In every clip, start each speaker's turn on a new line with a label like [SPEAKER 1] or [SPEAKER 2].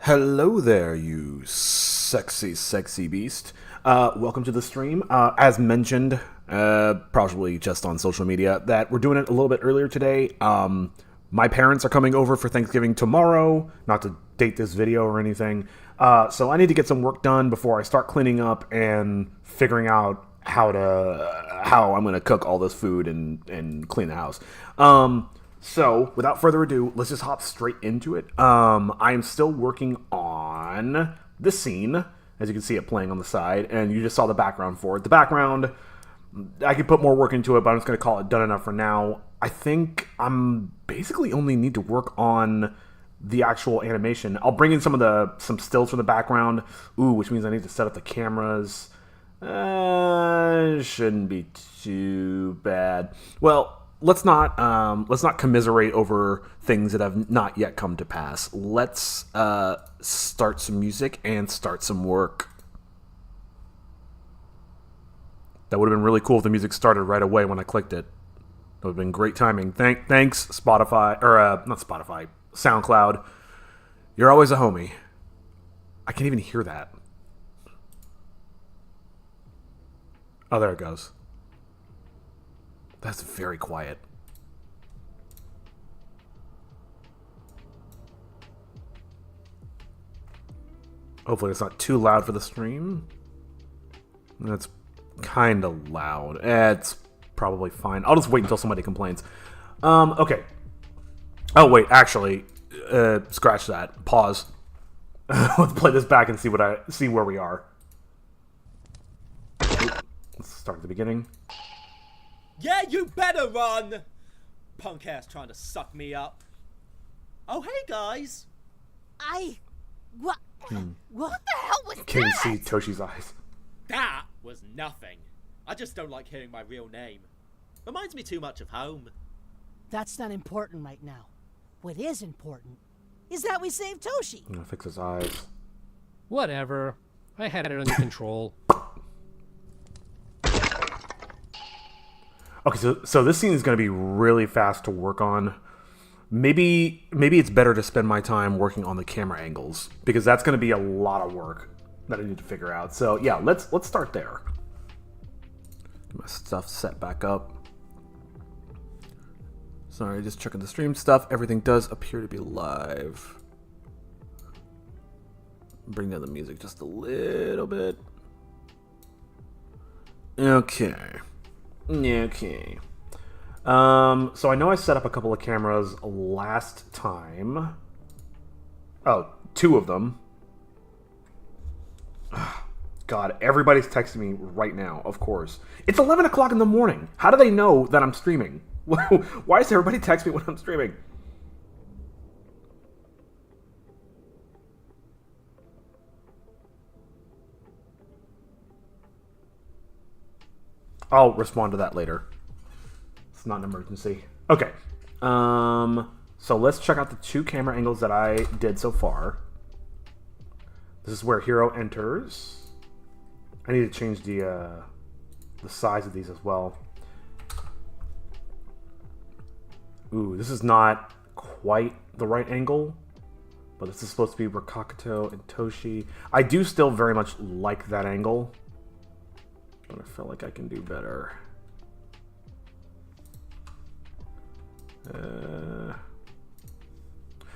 [SPEAKER 1] Hello there, you sexy, sexy beast. Welcome to the stream. As mentioned, probably just on social media, that we're doing it a little bit earlier today. My parents are coming over for Thanksgiving tomorrow, not to date this video or anything. So I need to get some work done before I start cleaning up and figuring out how I'm gonna cook all this food and clean the house. So, without further ado, let's just hop straight into it. I am still working on this scene, as you can see it playing on the side, and you just saw the background for it. The background, I could put more work into it, but I'm just going to call it done enough for now. I think I'm basically only need to work on the actual animation. I'll bring in some stills from the background, which means I need to set up the cameras. Shouldn't be too bad. Well, let's not commiserate over things that have not yet come to pass. Let's start some music and start some work. That would have been really cool if the music started right away when I clicked it. That would have been great timing. Thanks, Spotify, or not Spotify, SoundCloud. You're always a homie. I can't even hear that. Oh, there it goes. That's very quiet. Hopefully it's not too loud for the stream. That's kind of loud. It's probably fine. I'll just wait until somebody complains. Okay. Oh, wait, actually, scratch that. Pause. Let's play this back and see where we are. Let's start at the beginning.
[SPEAKER 2] Yeah, you better run! Punk ass trying to suck me up. Oh, hey, guys.
[SPEAKER 3] What the hell was
[SPEAKER 1] Can you
[SPEAKER 3] that?
[SPEAKER 1] see Toshi's eyes?
[SPEAKER 2] That was nothing. I just don't like hearing my real name. Reminds me too much of home.
[SPEAKER 3] That's not important right now. What is important is that we saved Toshi.
[SPEAKER 1] I'm gonna fix his eyes.
[SPEAKER 4] Whatever. I had it under control.
[SPEAKER 1] Okay, so this scene is going to be really fast to work on. Maybe it's better to spend my time working on the camera angles, because that's going to be a lot of work that I need to figure out. So yeah, let's start there. Get my stuff set back up. Sorry, just checking the stream stuff. Everything does appear to be live. Bring down the music just a little bit. Okay. Okay. So I know I set up a couple of cameras last time. Oh, two of them. God, everybody's texting me right now, of course. It's 11 o'clock in the morning. How do they know that I'm streaming? Why does everybody text me when I'm streaming? I'll respond to that later. It's not an emergency. Okay. So let's check out the two camera angles that I did so far. This is where Hiro enters. I need to change the size of these as well. This is not quite the right angle, but this is supposed to be Rakakuto and Toshi. I do still very much like that angle, but I feel like I can do better.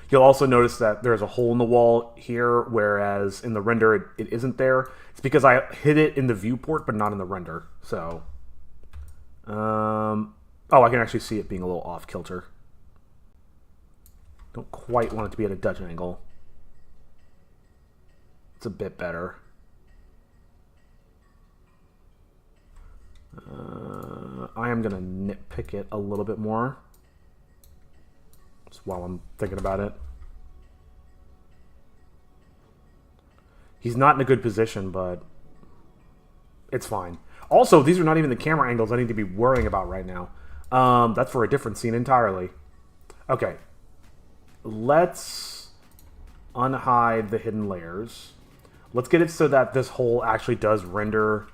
[SPEAKER 1] You'll also notice that there's a hole in the wall here, whereas in the render it isn't there. It's because I hid it in the viewport, but not in the render. So, oh, I can actually see it being a little off kilter. Don't quite want it to be at a Dutch angle. It's a bit better. I am gonna nitpick it a little bit more, just while I'm thinking about it. He's not in a good position, but it's fine. Also, these are not even the camera angles I need to be worrying about right now. That's for a different scene entirely. Okay. Let's unhide the hidden layers. Let's get it so that this hole actually does render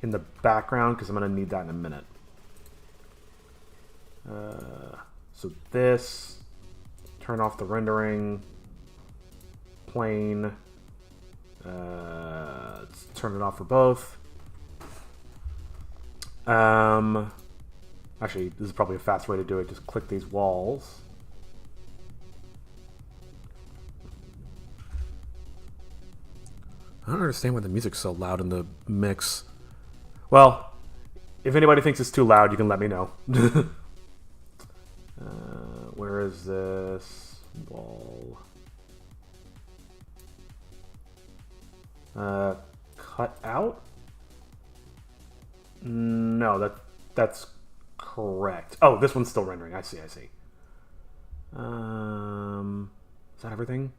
[SPEAKER 1] in the background, because I'm going to need that in a minute. So this, turn off the rendering, plane. Let's turn it off for both. Actually, this is probably a fast way to do it. Just click these walls. I don't understand why the music's so loud in the mix. Well, if anybody thinks it's too loud, you can let me know. Where is this wall? Cut out? No, that's correct. Oh, this one's still rendering. I see. Is that everything?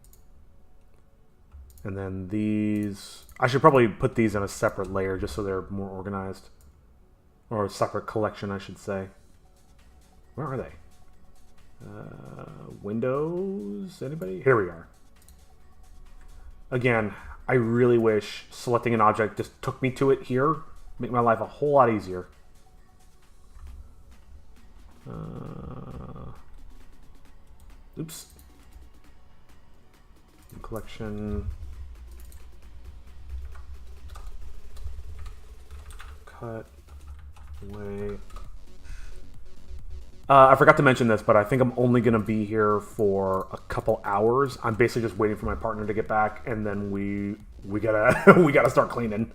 [SPEAKER 1] And then these... I should probably put these in a separate layer just so they're more organized. Or a separate collection, I should say. Where are they? Windows? Anybody? Here we are. Again, I really wish selecting an object just took me to it here. Make my life a whole lot easier. Oops. Collection. Cut away. I forgot to mention this, but I think I'm only going to be here for a couple hours. I'm basically just waiting for my partner to get back, and then we gotta we gotta start cleaning.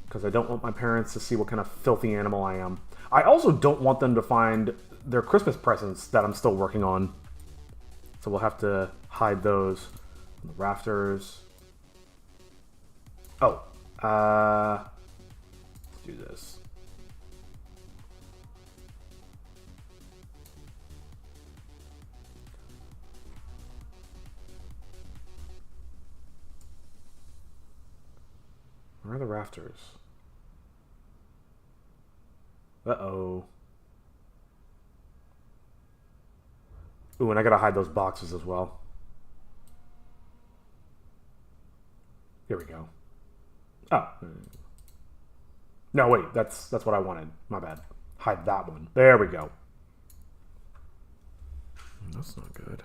[SPEAKER 1] Because I don't want my parents to see what kind of filthy animal I am. I also don't want them to find their Christmas presents that I'm still working on. So we'll have to hide those. The rafters. Oh. Let's do this. Where are the rafters? Uh-oh. Ooh, and I gotta hide those boxes as well. Here we go. Oh. No, wait, that's what I wanted. My bad. Hide that one. There we go. That's not good.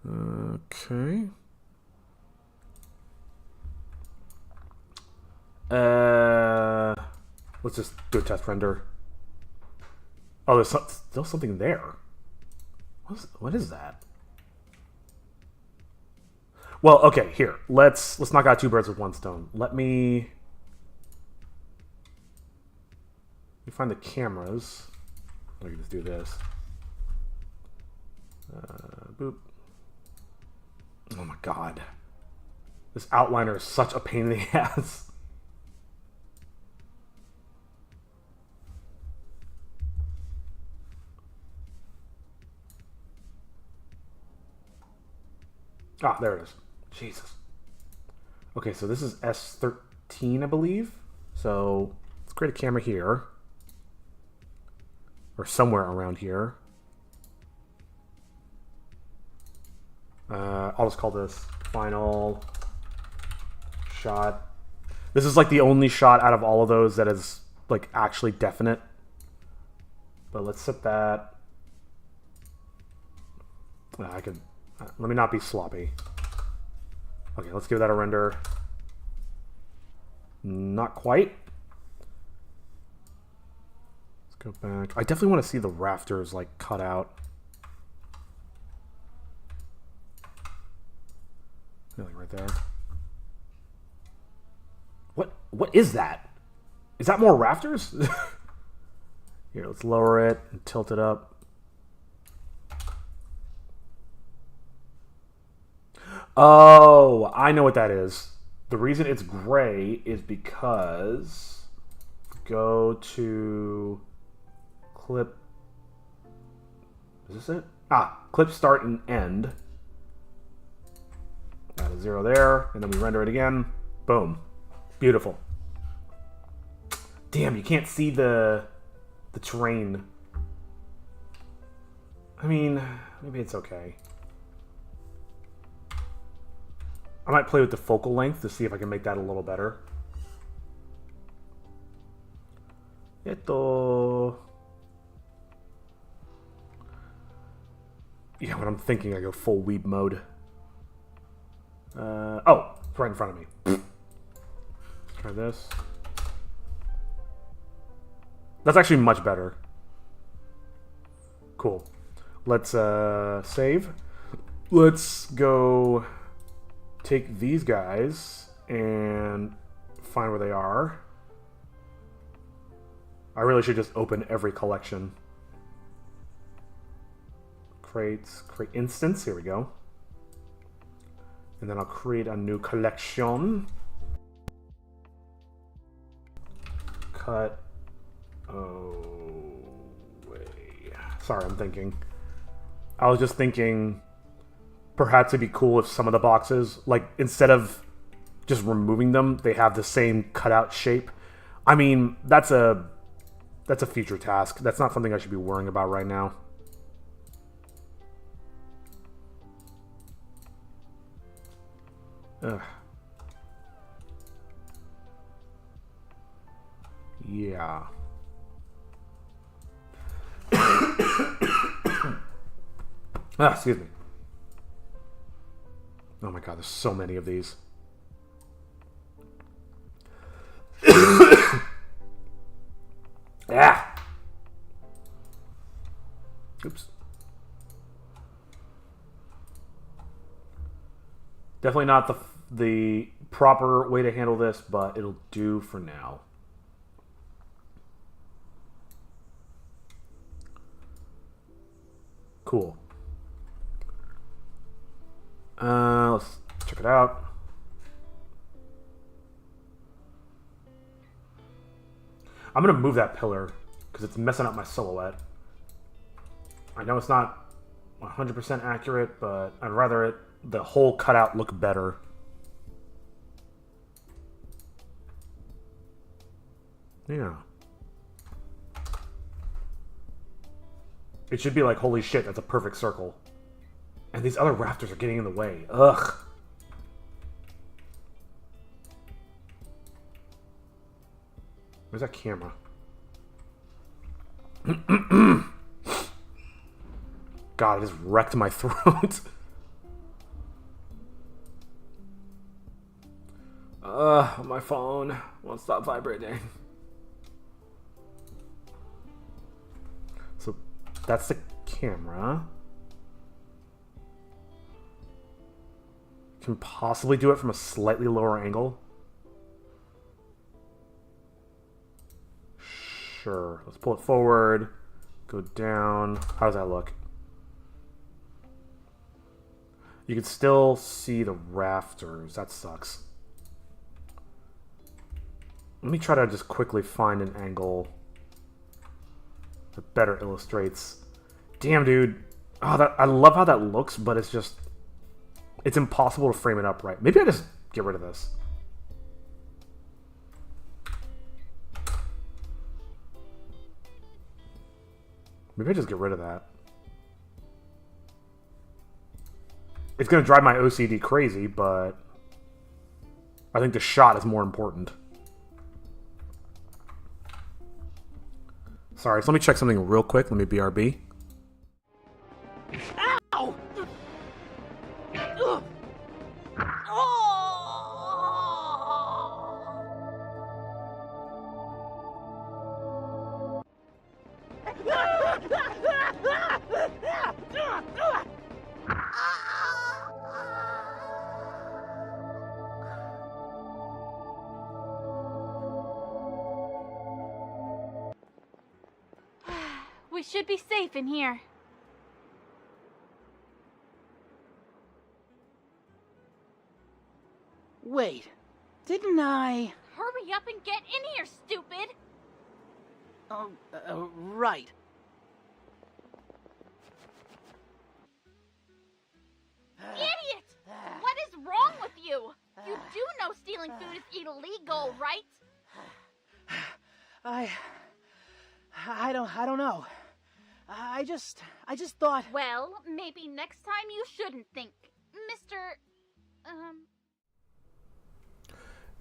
[SPEAKER 1] Okay. Let's just do a test render. Oh, there's still something there. What is that? Well, okay, here. Let's knock out two birds with one stone. Let me find the cameras. Let me just do this. Boop. Oh my god. This outliner is such a pain in the ass. Ah, there it is. Jesus. Okay, so this is S13, I believe. So let's create a camera here. Or somewhere around here. I'll just call this final shot. This is like the only shot out of all of those that is like actually definite. But let's set that. Let me not be sloppy. Okay, let's give that a render. Not quite. Let's go back. I definitely want to see the rafters like cut out. Like right there. What is that? Is that more rafters? Here, let's lower it and tilt it up. Oh, I know what that is. The reason it's gray is because go to clip. Is this it? Clip start and end. Add a 0 there, and then we render it again. Boom. Beautiful. Damn, you can't see the terrain. I mean, maybe it's okay. I might play with the focal length to see if I can make that a little better. Yeah, when I'm thinking, I go full weeb mode. Oh, it's right in front of me. Let's try this. That's actually much better. Cool. Let's save. Let's go take these guys and find where they are. I really should just open every collection. Create instance. Here we go. And then I'll create a new collection. Cut away. Sorry, I'm thinking. I was just thinking perhaps it'd be cool if some of the boxes, like, instead of just removing them, they have the same cutout shape. I mean, that's a future task. That's not something I should be worrying about right now. Ugh. Yeah. Excuse me. Oh my god, there's so many of these. Ah. Oops. Definitely not the proper way to handle this, but it'll do for now. Cool. Let's check it out. I'm gonna move that pillar because it's messing up my silhouette. I know it's not 100% accurate, but I'd rather the whole cutout look better. Yeah. It should be like, holy shit, that's a perfect circle. And these other rafters are getting in the way. Ugh. Where's that camera? God, it just wrecked my throat. My phone won't stop vibrating. So that's the camera. Can possibly do it from a slightly lower angle. Sure. Let's pull it forward. Go down. How does that look? You can still see the rafters. That sucks. Let me try to just quickly find an angle that better illustrates. Damn, dude. Oh, I love how that looks, but it's just... it's impossible to frame it up right. Maybe I just get rid of this. Maybe I just get rid of that. It's going to drive my OCD crazy, but I think the shot is more important. Sorry, so let me check something real quick. Let me BRB.
[SPEAKER 3] Ow! Ugh.
[SPEAKER 5] We should be safe in here.
[SPEAKER 3] Wait, didn't I...
[SPEAKER 5] Hurry up and get in here, stupid!
[SPEAKER 3] Oh, right.
[SPEAKER 5] Idiot! What is wrong with you? You do know stealing food is illegal, right?
[SPEAKER 3] I don't know. I just thought...
[SPEAKER 5] Well, maybe next time you shouldn't think. Mr.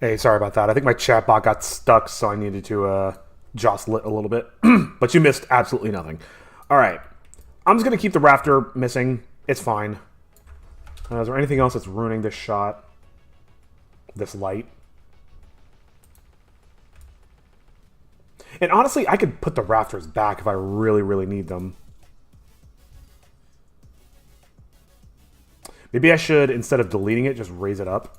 [SPEAKER 1] Hey, sorry about that. I think my chat bot got stuck, so I needed to jostle it a little bit. But you missed absolutely nothing. All right. I'm just going to keep the rafter missing. It's fine. Is there anything else that's ruining this shot? This light? And honestly, I could put the rafters back if I really, really need them. Maybe I should, instead of deleting it, just raise it up.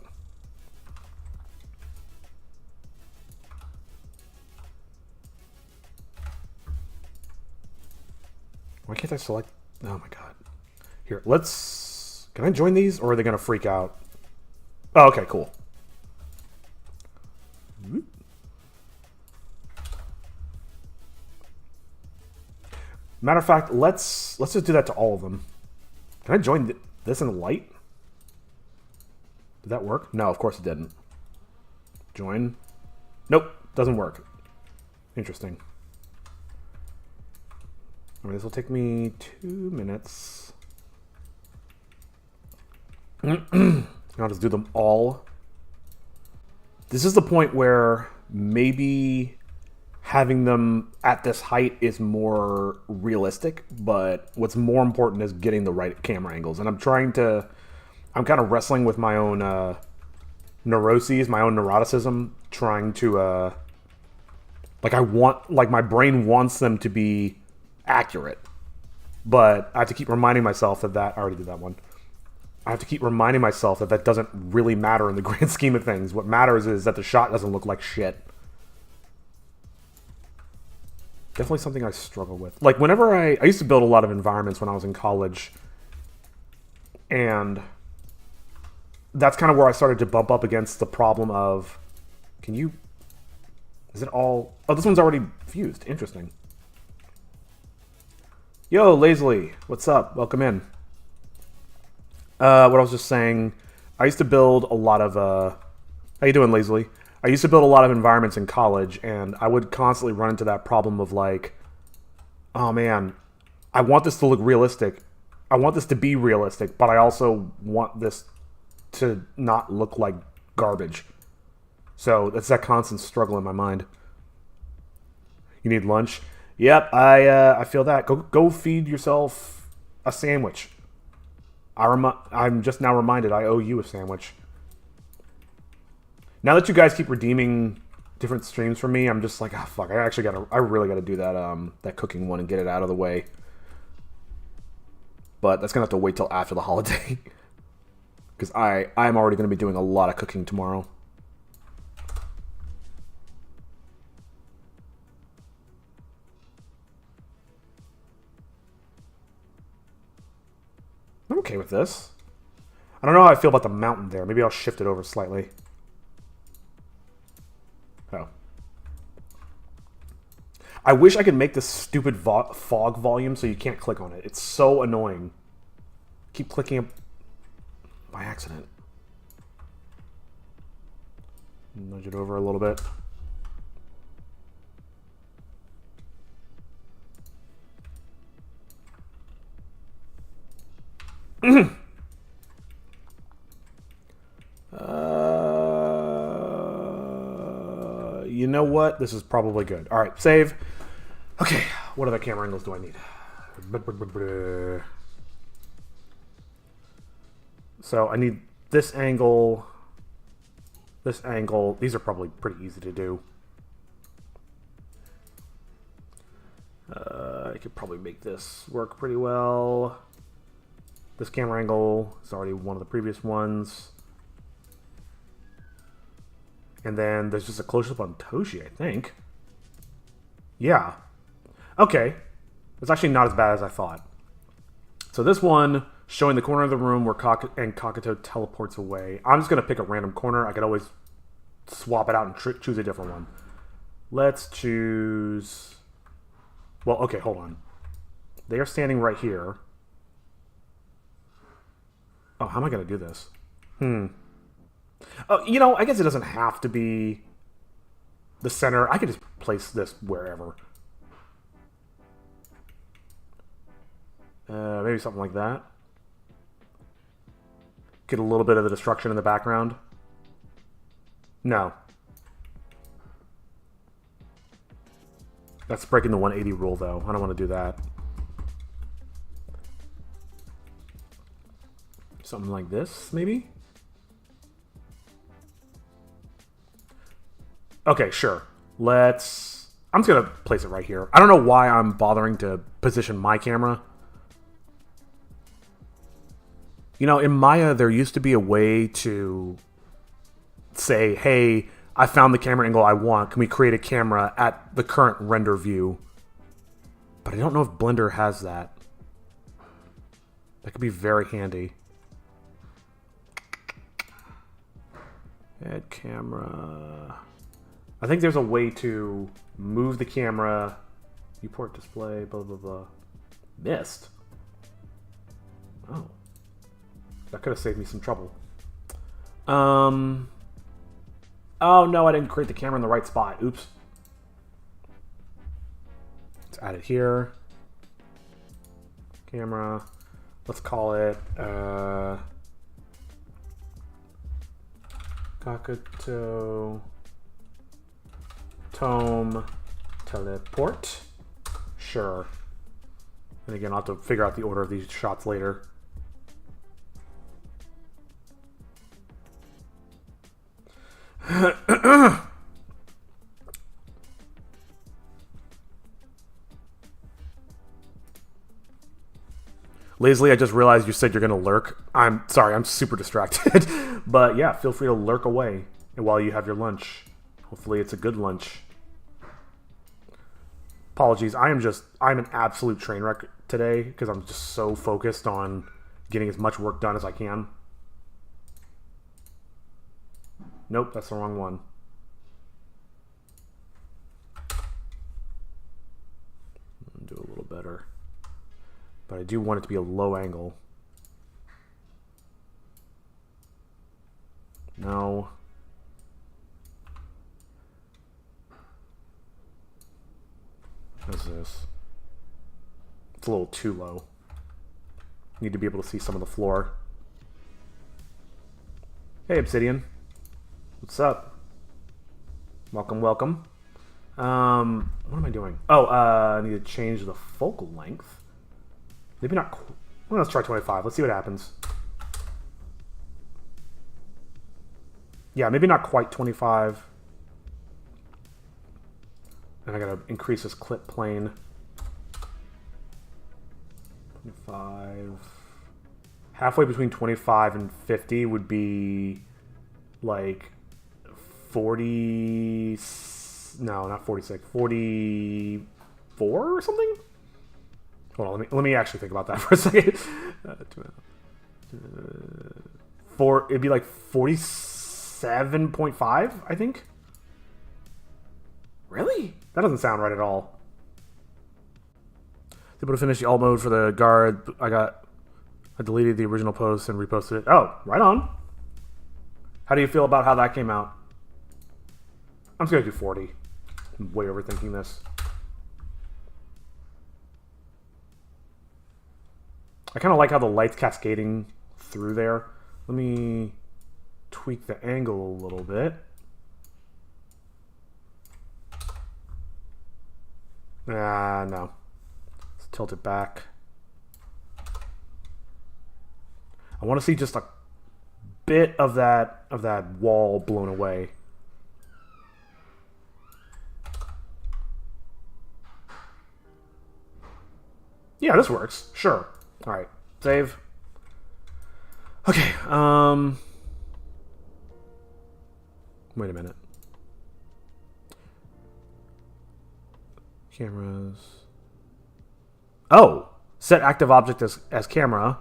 [SPEAKER 1] Why can't I select? Oh my god. Here, let's... Can I join these, or are they going to freak out? Oh, okay, cool. Matter of fact, let's just do that to all of them. Can I join this in the light? Did that work? No, of course it didn't. Join. Nope, doesn't work. Interesting. I mean, this will take me 2 minutes. I'll just do them all. This is the point where maybe having them at this height is more realistic, but what's more important is getting the right camera angles. And I'm kind of wrestling with my own neuroses, my own neuroticism, trying to, my brain wants them to be accurate, but I have to keep reminding myself I already did that one. I have to keep reminding myself that doesn't really matter in the grand scheme of things. What matters is that the shot doesn't look like shit. Definitely something I struggle with. Like, whenever I used to build a lot of environments when I was in college, and that's kind of where I started to bump up against the problem of, is it all... Oh, this one's already fused. Interesting. Yo, Lazily, what's up? Welcome in. What I was just saying, I used to build a lot of, how you doing, Lazily? I used to build a lot of environments in college, and I would constantly run into that problem of like, oh man, I want this to look realistic. I want this to be realistic, but I also want this to not look like garbage. So that's that constant struggle in my mind. You need lunch? Yep, I feel that. Go feed yourself a sandwich. I'm just now reminded I owe you a sandwich. Now that you guys keep redeeming different streams for me, I'm just like, ah, fuck. I really gotta do that cooking one and get it out of the way. But that's gonna have to wait till after the holiday, because I'm already gonna be doing a lot of cooking tomorrow. I'm okay with this. I don't know how I feel about the mountain there. Maybe I'll shift it over slightly. Oh. I wish I could make this stupid fog volume so you can't click on it. It's so annoying. Keep clicking it by accident. Nudge it over a little bit. You know what? This is probably good. All right, save. Okay, what other camera angles do I need? So I need this angle, this angle. These are probably pretty easy to do. I could probably make this work pretty well. This camera angle is already one of the previous ones. And then there's just a close-up on Toshi, I think. Yeah. Okay. It's actually not as bad as I thought. So this one, showing the corner of the room where Kakuto teleports away. I'm just going to pick a random corner. I could always swap it out and choose a different one. Let's choose... Well, okay, hold on. They are standing right here. Oh, how am I going to do this? Oh, you know, I guess it doesn't have to be the center. I could just place this wherever. Maybe something like that. Get a little bit of the destruction in the background. No. That's breaking the 180 rule, though. I don't want to do that. Something like this, maybe? Okay, sure. I'm just gonna place it right here. I don't know why I'm bothering to position my camera. You know, in Maya, there used to be a way to say, hey, I found the camera angle I want. Can we create a camera at the current render view? But I don't know if Blender has that. That could be very handy. Add camera. I think there's a way to move the camera. Viewport display, blah, blah, blah. Missed. Oh. That could have saved me some trouble. Oh, no, I didn't create the camera in the right spot. Oops. Let's add it here. Camera. Let's call it Kakato Tome Teleport. Sure. And again, I'll have to figure out the order of these shots later. Lazily, I just realized you said you're going to lurk. I'm sorry, I'm super distracted. But yeah, feel free to lurk away while you have your lunch. Hopefully it's a good lunch. Apologies, I'm an absolute train wreck today because I'm just so focused on getting as much work done as I can. Nope, that's the wrong one. Do a little better. But I do want it to be a low angle. No. What's this? It's a little too low. Need to be able to see some of the floor. Hey, Obsidian. What's up? Welcome, welcome. What am I doing? Oh, I need to change the focal length. Maybe not. Well, let's try 25. Let's see what happens. Yeah, maybe not quite 25. And I gotta increase this clip plane. 25. Halfway between 25 and 50 would be like 40. No, not 46. 44 or something? Hold on, let me actually think about that for a second. It'd be like 47.5, I think. Really? That doesn't sound right at all. Able to finish the alt mode for the guard. I deleted the original post and reposted it. Oh, right on. How do you feel about how that came out? I'm just gonna do 40. I'm way overthinking this. I kind of like how the light's cascading through there. Let me tweak the angle a little bit. No. Let's tilt it back. I want to see just a bit of that wall blown away. Yeah, this works. Sure. All right, save. Okay, wait a minute. Cameras. Oh, set active object as camera.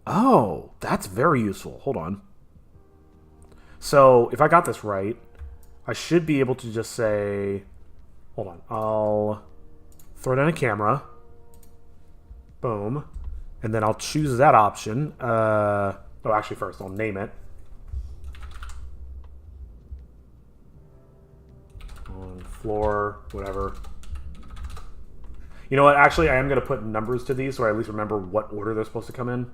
[SPEAKER 1] Oh, that's very useful. Hold on. So, if I got this right, I should be able to just say, hold on, I'll throw down a camera. Boom. And then I'll choose that option. Actually, first I'll name it. On floor, whatever. You know what? Actually, I am going to put numbers to these so I at least remember what order they're supposed to come in.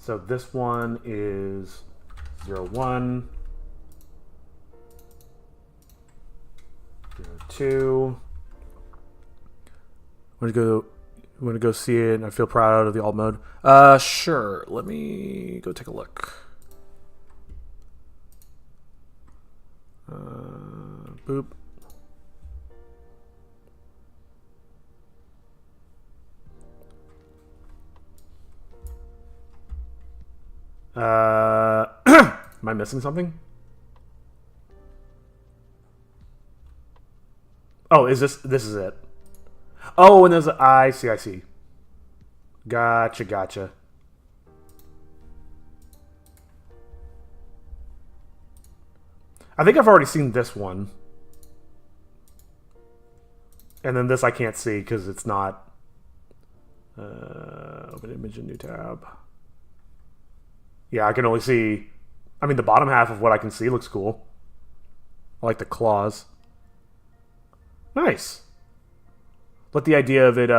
[SPEAKER 1] So this one is 01, 02. I'm going to go I'm gonna go see it, and I feel proud of the alt mode. Sure. Let me go take a look. Boop. Am I missing something? Oh, is this is it? Oh, and there's a, I see. Gotcha. I think I've already seen this one. And then this I can't see because it's not... open image in new tab. Yeah, I can only see... I mean, the bottom half of what I can see looks cool. I like the claws. Nice. But the idea of it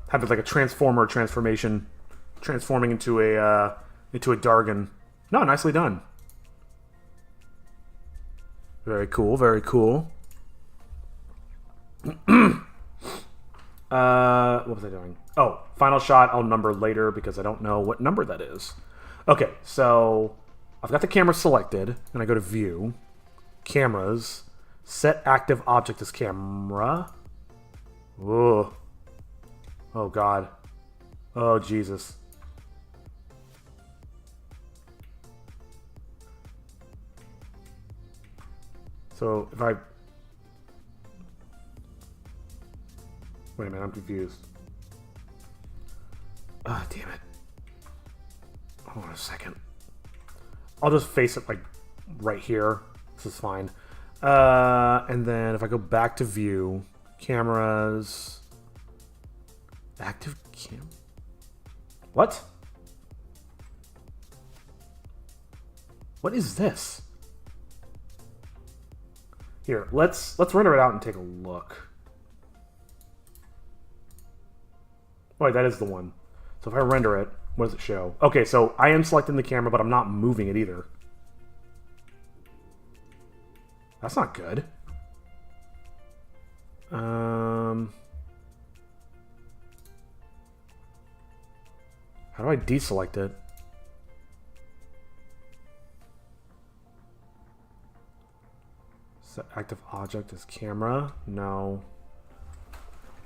[SPEAKER 1] having like a transformer transformation, transforming into a Dargon. No, nicely done. Very cool. Very cool. What was I doing? Oh, final shot I'll number later because I don't know what number that is. Okay, so I've got the camera selected, and I go to View, Cameras, Set Active Object as Camera. Whoa. Oh, God. Oh, Jesus. So, if I... Wait a minute, I'm confused. Ah, damn it. Hold on a second. I'll just face it, like, right here. This is fine. And then if I go back to View, Cameras... Active Cam... What? What is this? Here, let's render it out and take a look. Wait, that is the one. So if I render it, what does it show? Okay, so I am selecting the camera, but I'm not moving it either. That's not good. How do I deselect it? Set active object as camera? No.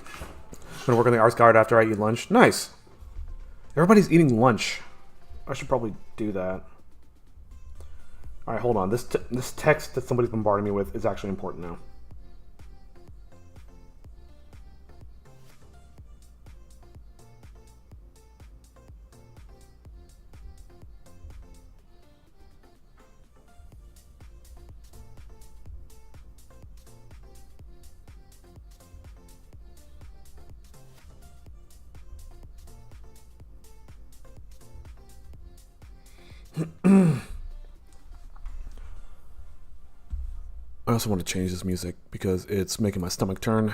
[SPEAKER 1] I'm gonna work on the arts guard after I eat lunch. Nice. Everybody's eating lunch. I should probably do that. All right, hold on. This text that somebody's bombarding me with is actually important now. I also want to change this music because it's making my stomach turn.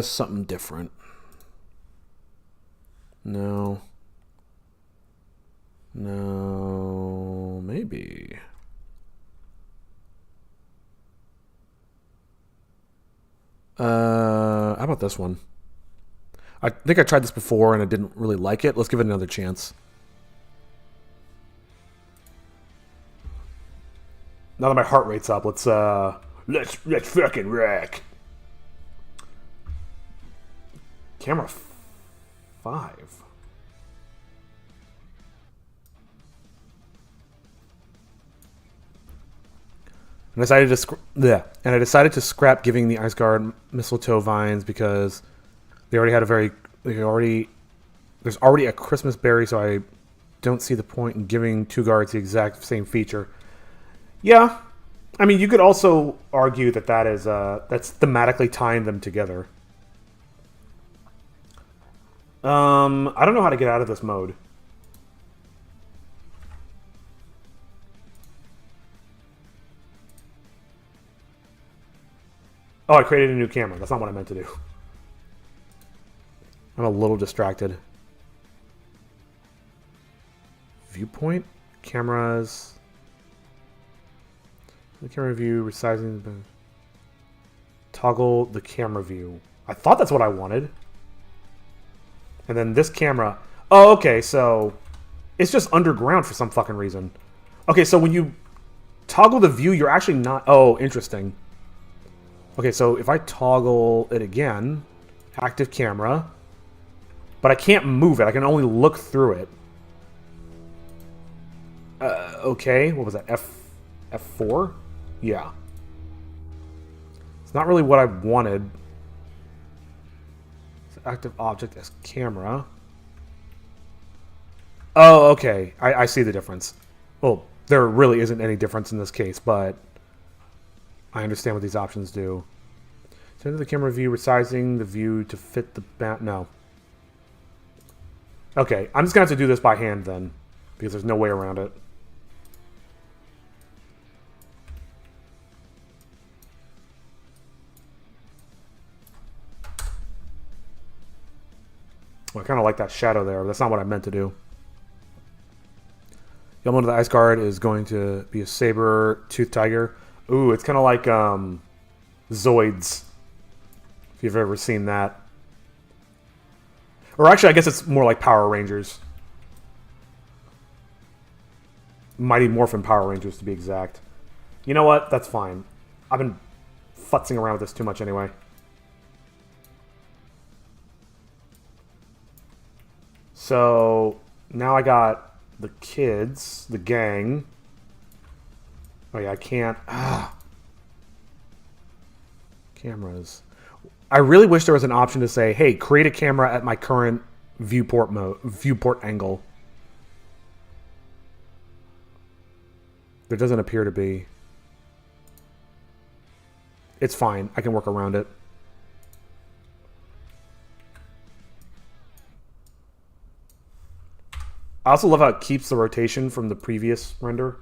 [SPEAKER 1] Something different. No. No, maybe. How about this one? I think I tried this before and I didn't really like it. Let's give it another chance. Now that my heart rate's up, let's fucking wreck. Camera 5. And I decided to scrap giving the Ice Guard mistletoe vines because they already had there's already a Christmas berry, so I don't see the point in giving two guards the exact same feature. Yeah, I mean, you could also argue that that's thematically tying them together. I don't know how to get out of this mode. Oh, I created a new camera. That's not what I meant to do. I'm a little distracted. Viewpoint? Cameras... The camera view, resizing the... Toggle the camera view. I thought that's what I wanted. And then this camera... Oh, okay, so... It's just underground for some fucking reason. Okay, so when you toggle the view, you're actually not... Oh, interesting. Okay, so if I toggle it again... Active camera... But I can't move it. I can only look through it. Okay, what was that? F4? Yeah. It's not really what I wanted. It's active object as camera. Oh, okay. I see the difference. Well, there really isn't any difference in this case, but I understand what these options do. Center the camera view, resizing the view to fit the no. Okay, I'm just going to have to do this by hand then, because there's no way around it. Well, I kind of like that shadow there, but that's not what I meant to do. Yellow to the Ice Guard is going to be a saber-toothed tiger. Ooh, it's kind of like Zoids, if you've ever seen that. Or actually, I guess it's more like Power Rangers. Mighty Morphin Power Rangers, to be exact. You know what? That's fine. I've been futzing around with this too much anyway. So, now I got the kids, the gang. Oh yeah, I can't... Cameras... I really wish there was an option to say, hey, create a camera at my current viewport angle. There doesn't appear to be. It's fine. I can work around it. I also love how it keeps the rotation from the previous render.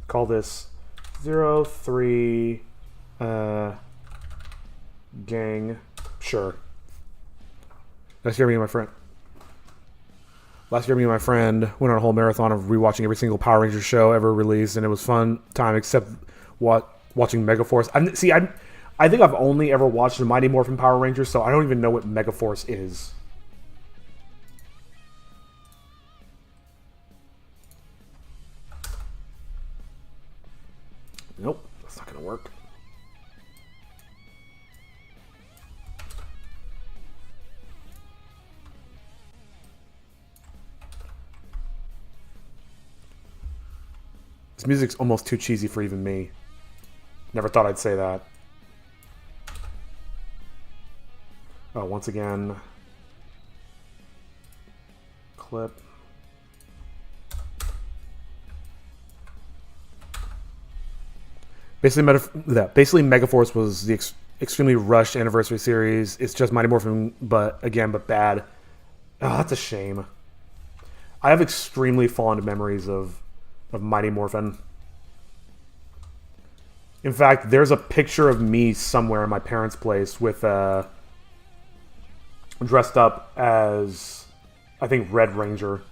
[SPEAKER 1] Call this 03... gang. Sure. Last year, me and my friend went on a whole marathon of rewatching every single Power Rangers show ever released, and it was fun time, except watching Megaforce. I think I've only ever watched the Mighty Morphin Power Rangers, so I don't even know what Megaforce is. Nope, that's not gonna work. This music's almost too cheesy for even me. Never thought I'd say that. Oh, once again. Clip. Basically, Megaforce was the extremely rushed anniversary series. It's just Mighty Morphin, but bad. Oh, that's a shame. I have extremely fond memories of Mighty Morphin. In fact, there's a picture of me somewhere in my parents' place with dressed up as, I think, Red Ranger.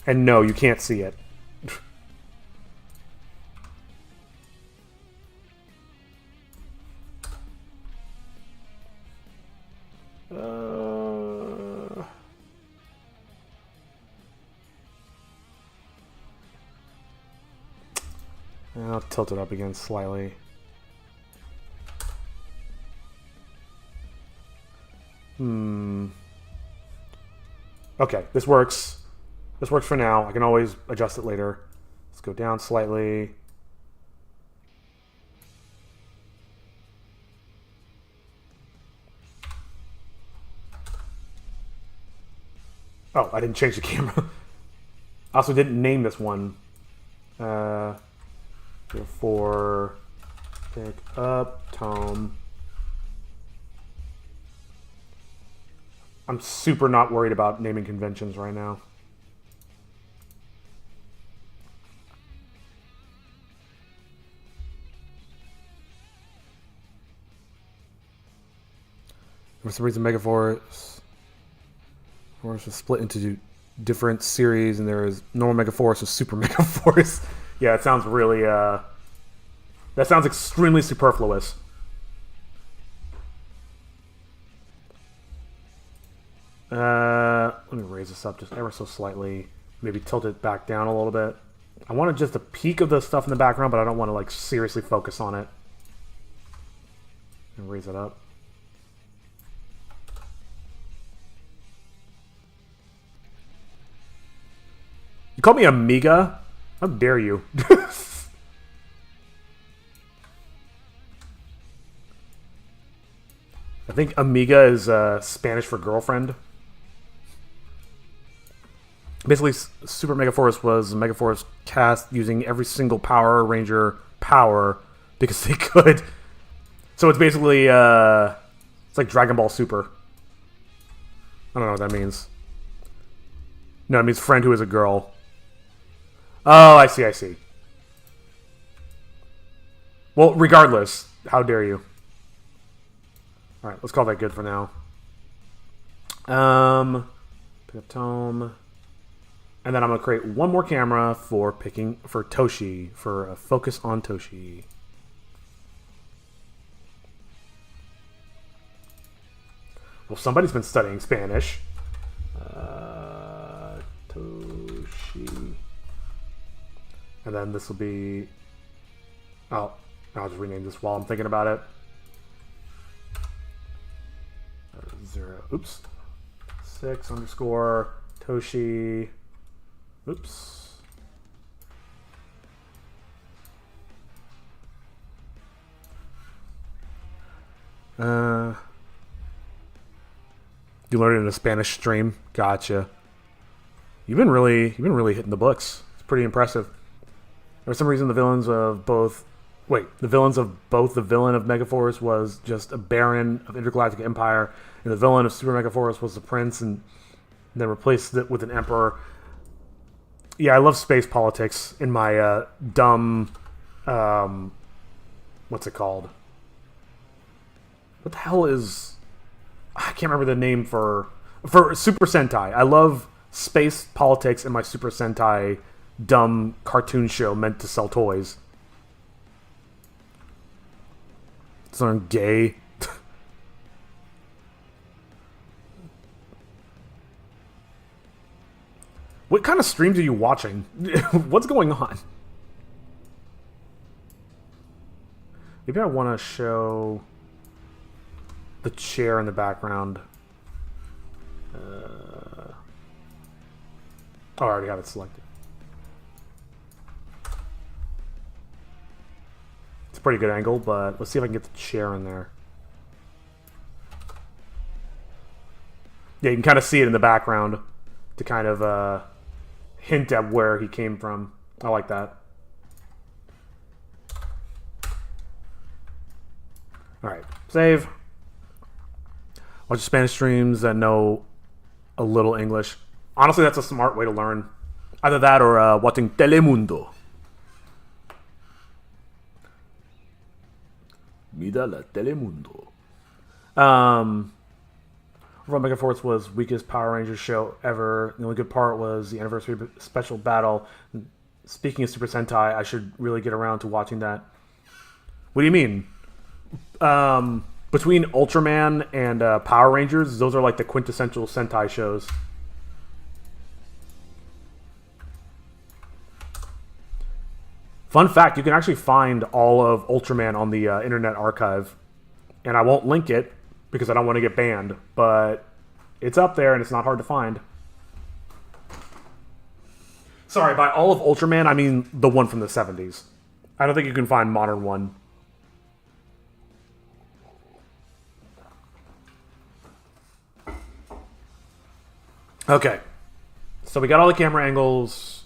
[SPEAKER 1] And no, you can't see it. I'll tilt it up again slightly. Okay, this works. This works for now. I can always adjust it later. Let's go down slightly. Oh, I didn't change the camera. I also didn't name this one. Therefore, pick up tone. I'm super not worried about naming conventions right now. For some reason, Megaforce was split into different series, and there is normal Megaforce with Super Megaforce. Yeah, it sounds really That sounds extremely superfluous. Let me raise this up just ever so slightly. Maybe tilt it back down a little bit. I wanted just a peek of the stuff in the background, but I don't want to like seriously focus on it. And raise it up. You call me Amiga? How dare you? I think Amiga is Spanish for girlfriend. Basically, Super Megaforce was Megaforce cast using every single Power Ranger power because they could. So it's basically, it's like Dragon Ball Super. I don't know what that means. No, it means friend who is a girl. Oh, I see, I see. Well, regardless, how dare you? Alright, let's call that good for now. Pick up tome. And then I'm going to create one more camera for Toshi, for a focus on Toshi. Well, somebody's been studying Spanish. Toshi. And then this will be... Oh, I'll just rename this while I'm thinking about it. 6 underscore Toshi. Oops. You learned it in a Spanish stream. Gotcha. You've been really hitting the books. It's pretty impressive. For some reason, the villains of both the villain of Megaforce was just a baron of Intergalactic Empire, and the villain of Super Megaforce was the prince, and then replaced it with an emperor. Yeah, I love space politics in my dumb, what's it called? What the hell is... I can't remember the name for Super Sentai. I love space politics in my Super Sentai dumb cartoon show meant to sell toys. It's not gay. What kind of streams are you watching? What's going on? Maybe I want to show the chair in the background. Oh, I already have it selected. It's a pretty good angle, but let's see if I can get the chair in there. Yeah, you can kind of see it in the background to kind of hint at where he came from. I like that. Alright, save. Watch Spanish streams that know a little English. Honestly, that's a smart way to learn. Either that or watching Telemundo. Mira la Telemundo. Overall, Megaforce was weakest Power Rangers show ever. The only good part was the anniversary special battle. Speaking of Super Sentai, I should really get around to watching that. What do you mean? Between Ultraman and Power Rangers, those are like the quintessential Sentai shows. Fun fact, you can actually find all of Ultraman on the Internet Archive. And I won't link it because I don't want to get banned, but it's up there and it's not hard to find. Sorry, by all of Ultraman, I mean the one from the 70s. I don't think you can find modern one. Okay, so we got all the camera angles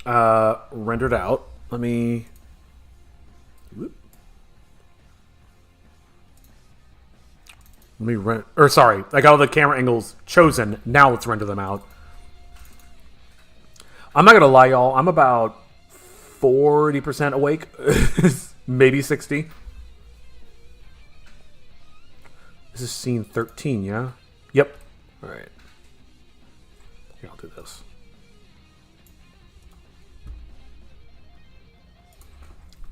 [SPEAKER 1] rendered out. Let me... sorry, I got all the camera angles chosen. Now let's render them out. I'm not gonna lie, y'all. I'm about 40% awake. Maybe 60. This is scene 13, yeah? Yep. Alright. Here, I'll do this.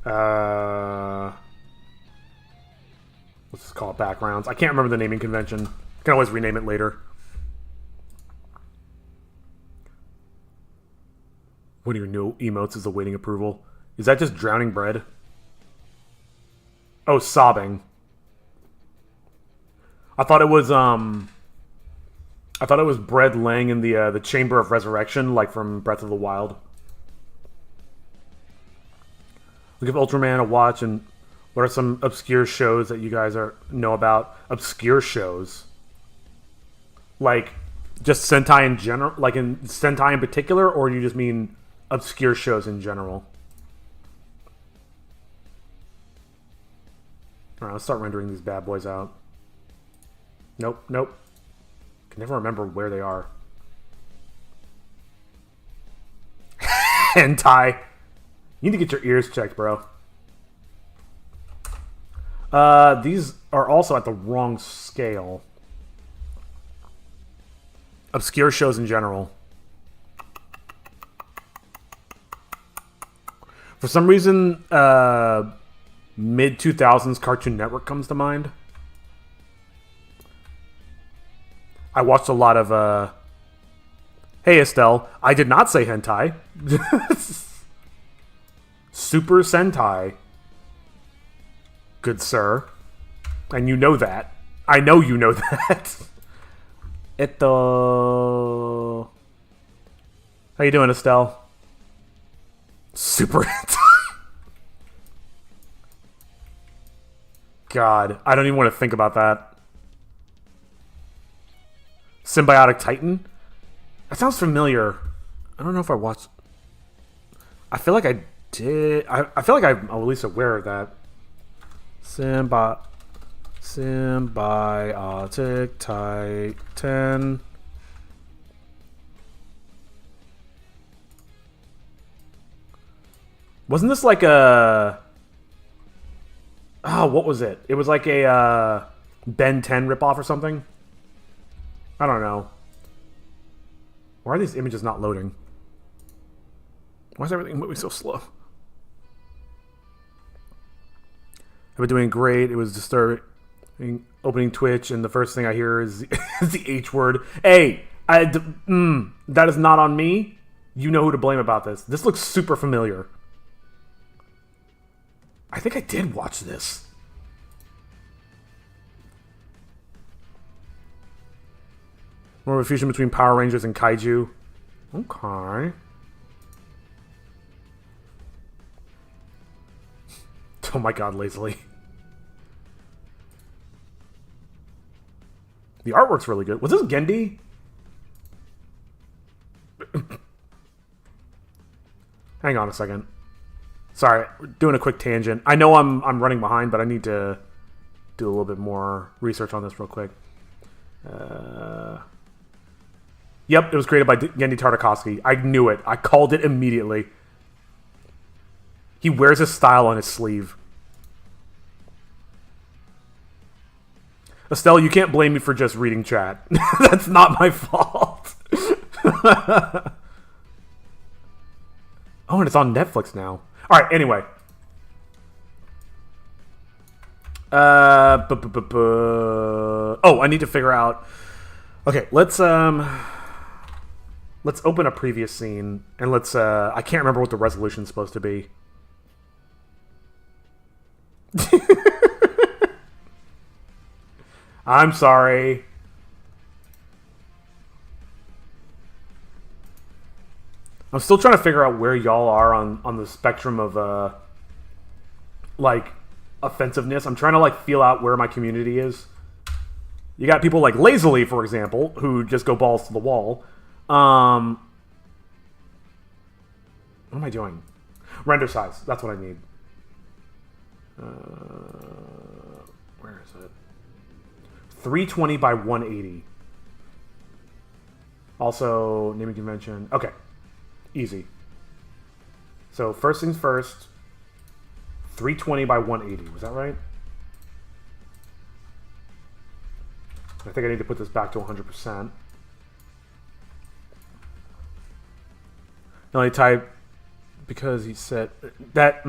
[SPEAKER 1] Let's just call it backgrounds. I can't remember the naming convention. I can always rename it later. One of your new emotes is awaiting approval. Is that just drowning bread? Oh, sobbing. I thought it was bread laying in the Chamber of Resurrection, like from Breath of the Wild. We'll give Ultraman a watch. And what are some obscure shows that you guys know about? Obscure shows, like just Sentai in general, like in Sentai in particular, or do you just mean obscure shows in general? All right, let's start rendering these bad boys out. Nope, nope. Can never remember where they are. Hentai. You need to get your ears checked, bro. These are also at the wrong scale. Obscure shows in general. For some reason, mid-2000s Cartoon Network comes to mind. I watched a lot of, Hey, Estelle, I did not say hentai. Super Sentai. Good sir. And you know that. I know you know that. How you doing, Estelle? Super hentai. God, I don't even want to think about that. Symbiotic Titan? That sounds familiar. I don't know if I watched... I feel like I did... I feel like I'm at least aware of that. Symbiotic Titan. Wasn't this like a... Oh, what was it? It was like a Ben 10 ripoff or something? I don't know. Why are these images not loading? Why is everything moving so slow? I've been doing great. It was disturbing. Opening Twitch, and the first thing I hear is the H word. Hey, that is not on me. You know who to blame about this. This looks super familiar. I think I did watch this. More of a fusion between Power Rangers and Kaiju. Okay. Oh my god, lazily. The artwork's really good. Was this Gendy? Hang on a second. Sorry, doing a quick tangent. I know I'm running behind, but I need to do a little bit more research on this real quick. Yep, it was created by Gendy Tartakovsky. I knew it. I called it immediately. He wears his style on his sleeve. Estelle, you can't blame me for just reading chat. That's not my fault. Oh, and it's on Netflix now. Alright, anyway. Oh, I need to figure out... Okay, let's open a previous scene, and let's, I can't remember what the resolution's supposed to be. I'm sorry. I'm still trying to figure out where y'all are on the spectrum of, like, offensiveness. I'm trying to, like, feel out where my community is. You got people like Lazily, for example, who just go balls to the wall. What am I doing? Render size. That's what I need. Where is it? 320 by 180. Also, naming convention. Okay. Easy. So, first things first. 320 by 180. Was that right? I think I need to put this back to 100%. Now I type because he said that.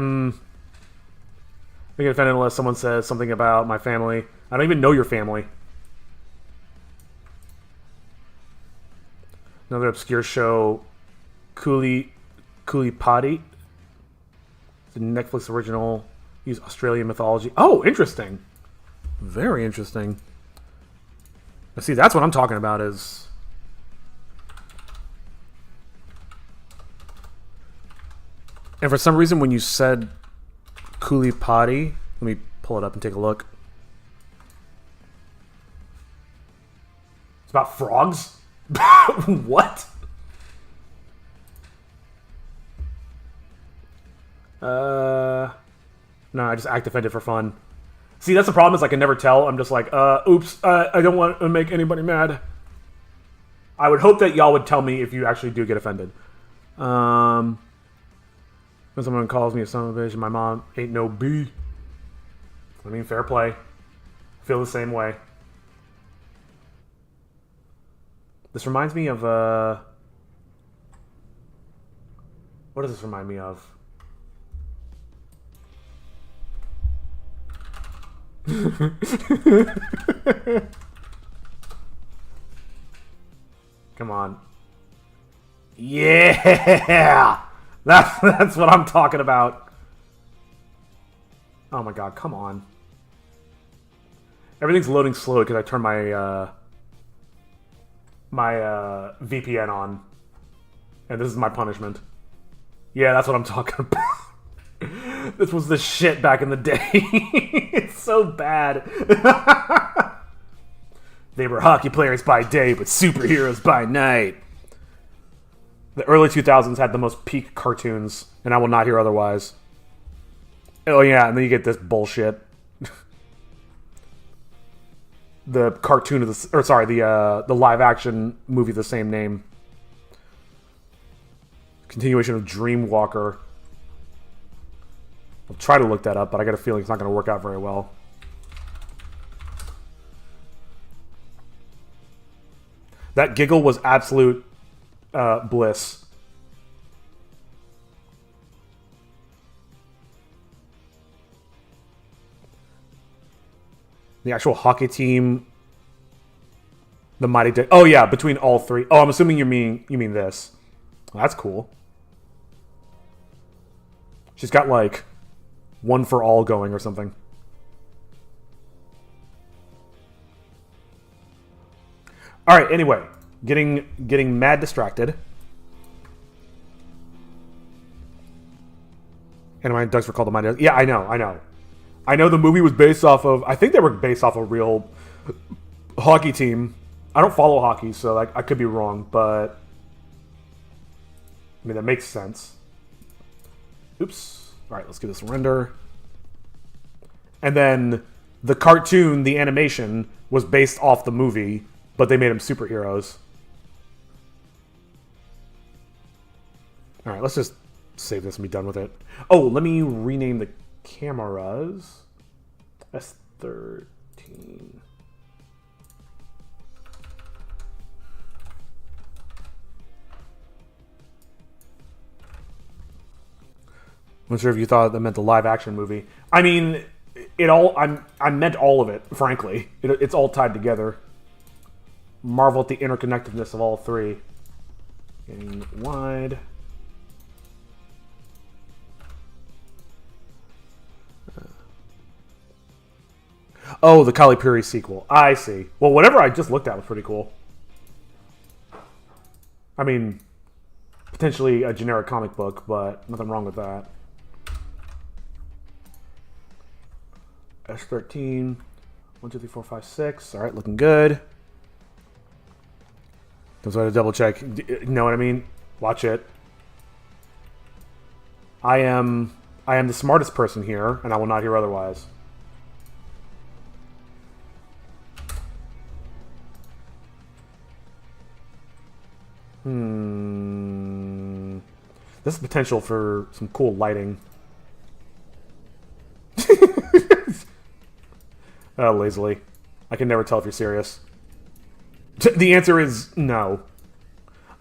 [SPEAKER 1] I get offended unless someone says something about my family. I don't even know your family. Another obscure show, Coolipadi. It's a Netflix original. Use Australian mythology. Oh, interesting. Very interesting. Now, see, that's what I'm talking about is... And for some reason, when you said Coolipadi, let me pull it up and take a look. It's about frogs? What? No, I just act offended for fun. See, that's the problem is I can never tell. I'm just like, oops, I don't want to make anybody mad. I would hope that y'all would tell me if you actually do get offended. When someone calls me a son of a bitch and my mom ain't no B. I mean, fair play. I feel the same way. This reminds me of, what does this remind me of? Come on. Yeah! That's what I'm talking about. Oh my god, come on. Everything's loading slow because I turned my VPN on. And this is my punishment. Yeah, that's what I'm talking about. This was the shit back in the day. It's so bad. They were hockey players by day, but superheroes by night. The early 2000s had the most peak cartoons, and I will not hear otherwise. Oh yeah, and then you get this bullshit. The cartoon of the, or sorry, the live action movie of the same name. Continuation of Dreamwalker. I'll try to look that up, but I got a feeling it's not going to work out very well. That giggle was absolute bliss. The actual hockey team, the Mighty Ducks. Oh yeah, between all three. Oh, I'm assuming you mean this. Well, that's cool. She's got like one for all going or something. All right. Anyway, getting mad distracted. And my Ducks were called the Mighty Ducks. Yeah, I know. I know the movie was based off of... I think they were based off a real hockey team. I don't follow hockey, so I could be wrong, but... I mean, that makes sense. Oops. Alright, let's give this a render. And then the cartoon, the animation, was based off the movie, but they made them superheroes. Alright, let's just save this and be done with it. Oh, let me rename the cameras. S13. I'm not sure if you thought that meant the live action movie. I mean, I meant all of it, frankly. It's all tied together. Marvel at the interconnectedness of all three. Getting wide. Oh, the Kali Puri sequel. I see. Well, whatever I just looked at was pretty cool. I mean, potentially a generic comic book, but nothing wrong with that. S13. 1, 2, 3, 4, 5, 6. Alright, looking good. Just want to double check. You know what I mean? Watch it. I am the smartest person here, and I will not hear otherwise. This is potential for some cool lighting. Lazily. I can never tell if you're serious. The answer is no.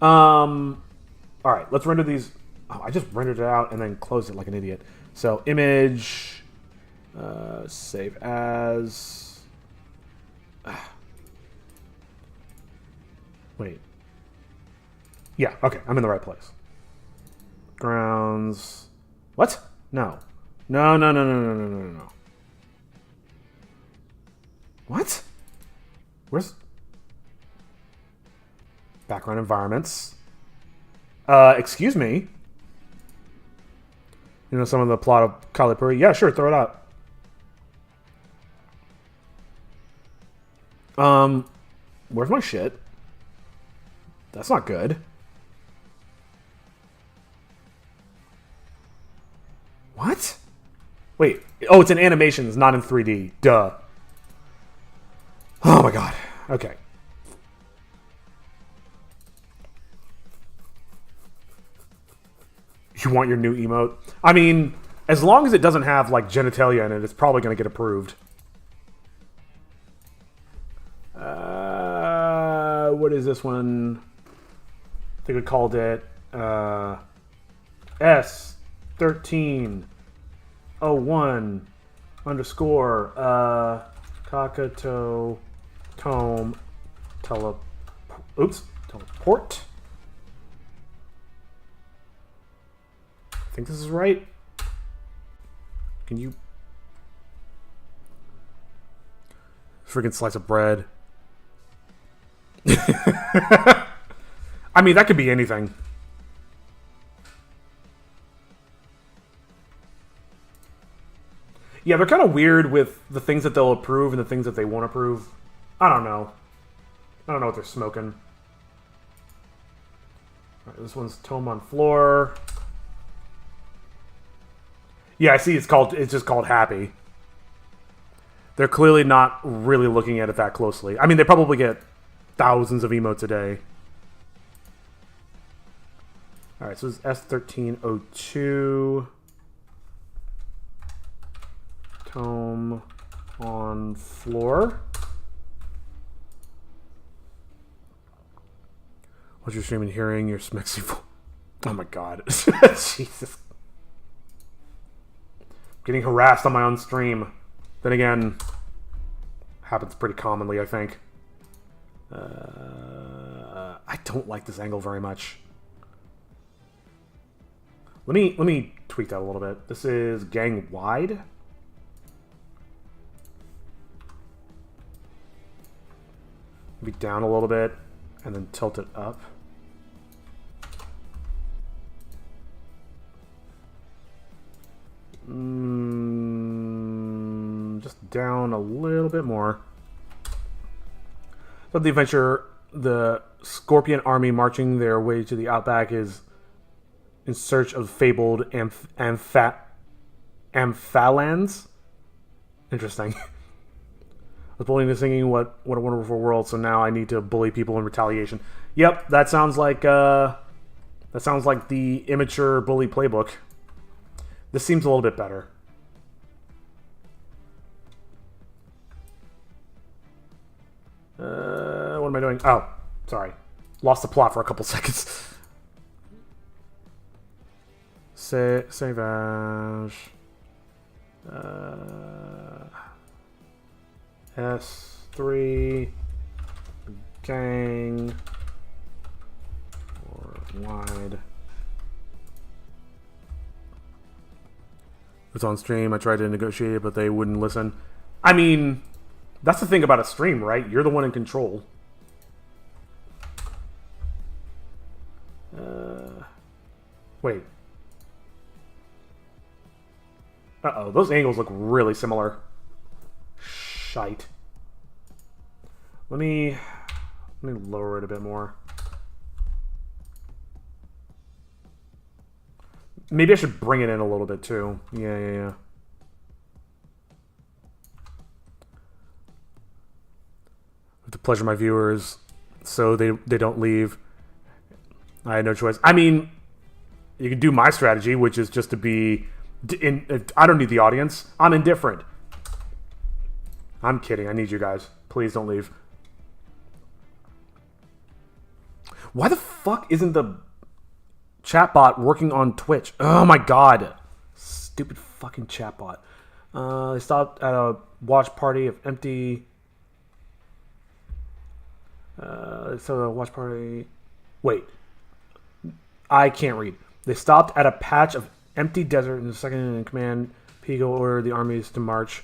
[SPEAKER 1] Alright, let's render these. Oh, I just rendered it out and then closed it like an idiot. So, image. Save as. Wait. Yeah, okay, I'm in the right place. Grounds. What? No. No. What? Where's. Background environments. Excuse me. You know some of the plot of Kalipuri? Yeah, sure, throw it out. Where's my shit? That's not good. What? Wait. Oh, it's in animations, not in 3D. Duh. Oh my god. Okay. You want your new emote? I mean, as long as it doesn't have, like, genitalia in it, it's probably going to get approved. What is this one? I think we called it S1301 underscore Kakato Tome teleport. I think this is right. Can you freaking slice of bread? I mean, that could be anything. Yeah, they're kind of weird with the things that they'll approve and the things that they won't approve. I don't know. I don't know what they're smoking. All right, this one's Tome on Floor. Yeah, I see it's just called Happy. They're clearly not really looking at it that closely. I mean, they probably get thousands of emotes a day. Alright, so this is S1302. Tome on Floor. What's your stream and hearing? Your smexy voice. Oh my god. Jesus. Getting harassed on my own stream. Then again, happens pretty commonly, I think. I don't like this angle very much. Let me tweak that a little bit. This is gang wide. Maybe down a little bit, and then tilt it up. Just down a little bit more. So the adventure, the Scorpion army marching their way to the outback is in search of fabled amphalans. Interesting. I was bullying and singing What a Wonderful World, so now I need to bully people in retaliation. Yep, that sounds like the immature bully playbook. This seems a little bit better. What am I doing? Oh, sorry. Lost the plot for a couple seconds. Save as S3 gang or wide. It's on stream. I tried to negotiate it, but they wouldn't listen. I mean, that's the thing about a stream, right? You're the one in control. Wait. Uh-oh, those angles look really similar. Shite. Let me lower it a bit more. Maybe I should bring it in a little bit too. Yeah. To pleasure my viewers so they don't leave. I had no choice. I mean, you can do my strategy, which is just to be I don't need the audience. I'm indifferent. I'm kidding. I need you guys. Please don't leave. Why the fuck isn't the chatbot working on Twitch? Oh my god. Stupid fucking chatbot. They stopped at a watch party of empty. So a watch party. Wait, I can't read. They stopped at a patch of empty desert, and the second in command, Pigo, ordered the armies to march.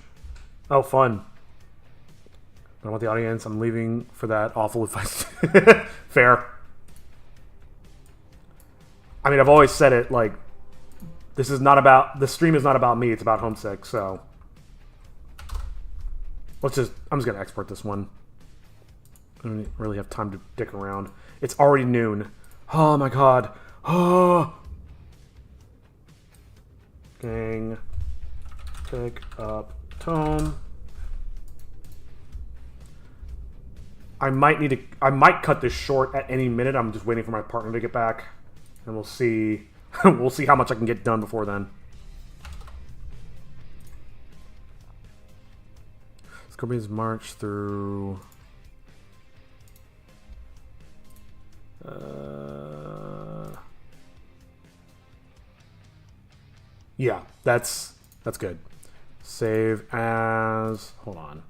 [SPEAKER 1] Oh, fun! I want the audience. I'm leaving for that awful advice. Fair. I mean, I've always said it. Like, this is not about the stream. Is not about me. It's about Homesick. So I'm just gonna export this one. I don't really have time to dick around. It's already noon. Oh my god. Oh. Gang. Pick up tome. I might cut this short at any minute. I'm just waiting for my partner to get back. And we'll see. We'll see how much I can get done before then. Scorpions march through... yeah, that's good. Save as... hold on.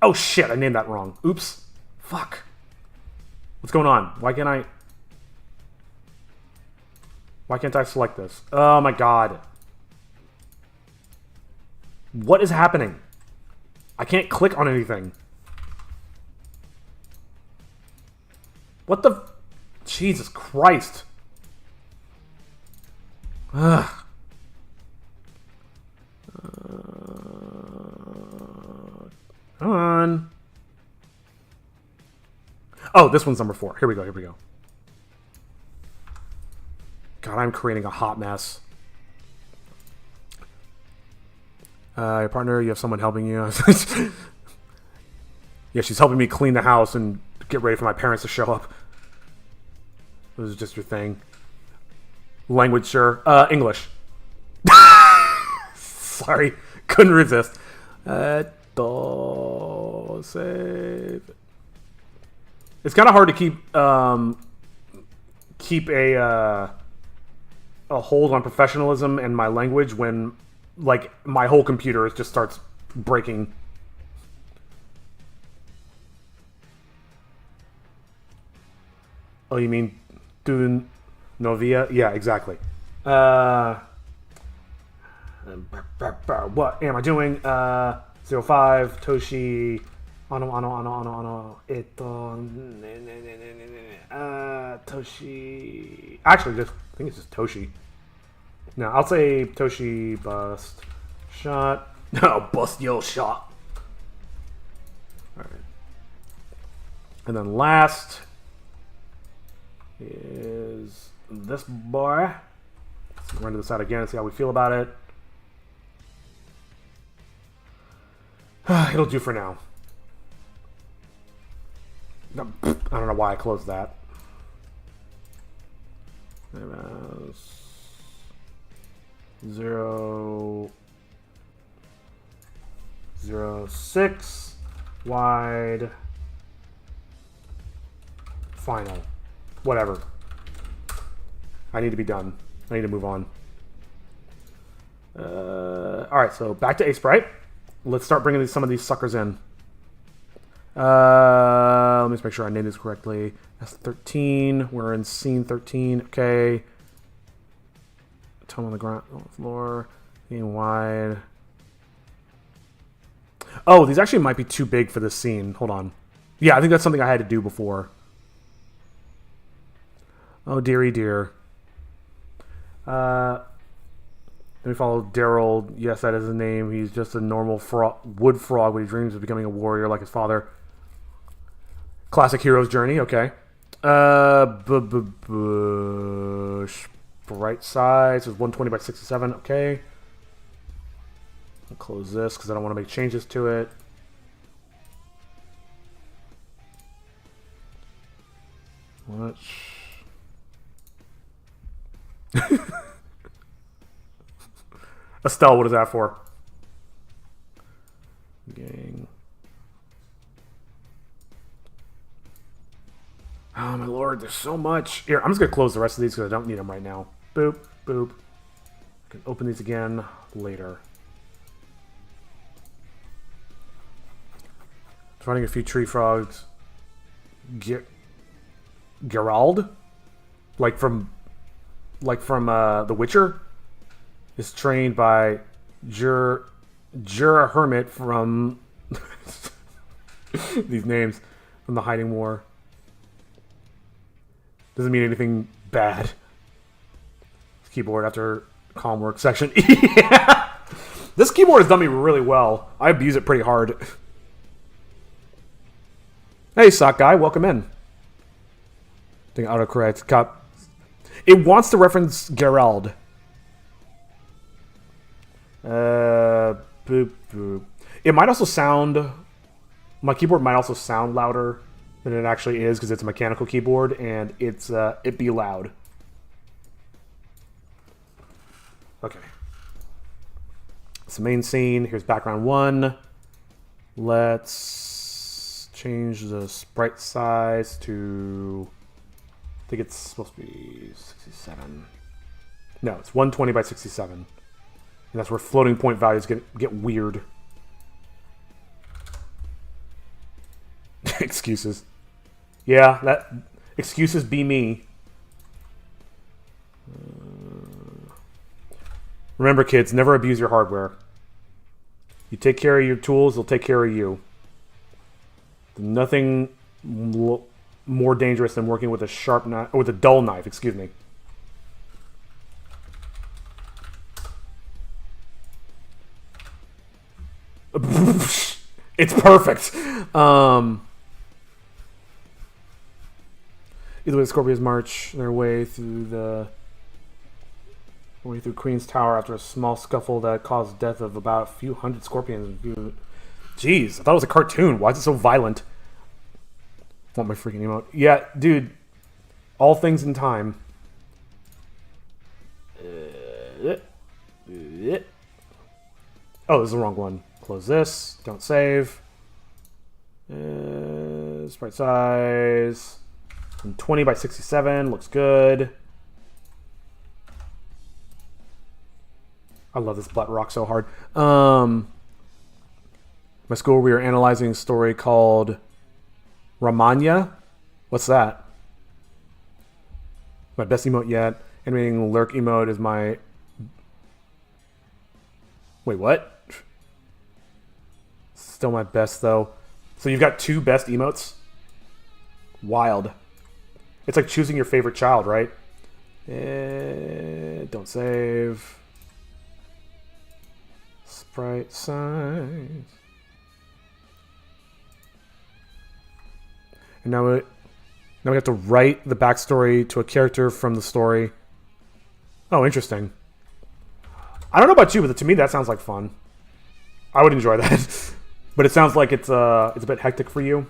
[SPEAKER 1] Oh shit, I named that wrong. Oops. Fuck. What's going on? Why can't I select this? Oh my god. What is happening? I can't click on anything. What the... Jesus Christ. Ugh. Come on. Oh, this one's number 4. Here we go. God, I'm creating a hot mess. Your partner, you have someone helping you. Yeah, she's helping me clean the house and get ready for my parents to show up. This is just your thing. Language, sure. English. Sorry, couldn't resist. Save. It's kind of hard to keep a hold on professionalism and my language when, like, my whole computer just starts breaking. Oh, you mean doing Novia? Yeah, exactly. What am I doing? 05 Toshi. Toshi. Actually, I think it's just Toshi. No, I'll say Toshi bust shot. No, bust your shot. All right. And then last is this boy. Let's run to this out again and see how we feel about it. It'll do for now. I don't know why I closed that. 0.06 wide final. Whatever. I need to be done. I need to move on. Alright, so back to Aseprite. Let's start bringing some of these suckers in. Let me just make sure I named this correctly. That's 13. We're in scene 13. Okay. Tone on the ground, on the floor. Being wide. Oh, these actually might be too big for this scene. Hold on. Yeah, I think that's something I had to do before. Oh, dearie dear. Let me follow Daryl. Yes, that is his name. He's just a normal wood frog, but he dreams of becoming a warrior like his father. Classic hero's journey. Okay. Sprite size is 120 by 67. Okay. I'll close this because I don't want to make changes to it. What? Estelle, what is that for? Gang. Oh my lord, there's so much. Here, I'm just gonna close the rest of these because I don't need them right now. Boop, boop. Can open these again later. Finding a few tree frogs. Gerald? Like from The Witcher? Is trained by Jura Hermit from these names from the Hiding War. Doesn't mean anything bad. This keyboard after calm work section. Yeah. This keyboard has done me really well. I abuse it pretty hard. Hey, sock guy, welcome in. I think autocorrect cop. It wants to reference Gerald. Boop boop. It might also sound. My keyboard might also sound louder than it actually is because it's a mechanical keyboard and it be loud. Okay. It's the main scene. Here's background 1. Let's change the sprite size to. I think it's supposed to be 67. No, it's 120 by 67. And that's where floating point values get weird. Excuses. Yeah, that excuses be me. Remember, kids, never abuse your hardware. You take care of your tools, they'll take care of you. Nothing more dangerous than working with a sharp knife, or with a dull knife, excuse me. It's perfect. Either way, the Scorpions march their way through Queen's Tower after a small scuffle that caused the death of about a few hundred Scorpions. Jeez, I thought it was a cartoon. Why is it so violent? Want my freaking emote? Yeah, dude. All things in time. Oh, this is the wrong one. Close this. Don't save. Sprite size. 20 by 67. Looks good. I love this Blood Rock so hard. My school, we are analyzing a story called Ramanya. What's that? My best emote yet. Animating lurk emote is my... Wait, what? Still my best, though. So you've got 2 best emotes? Wild. It's like choosing your favorite child, right? Don't save. Sprite size. And now we have to write the backstory to a character from the story. Oh, interesting. I don't know about you, but to me that sounds like fun. I would enjoy that. But it sounds like it's a bit hectic for you.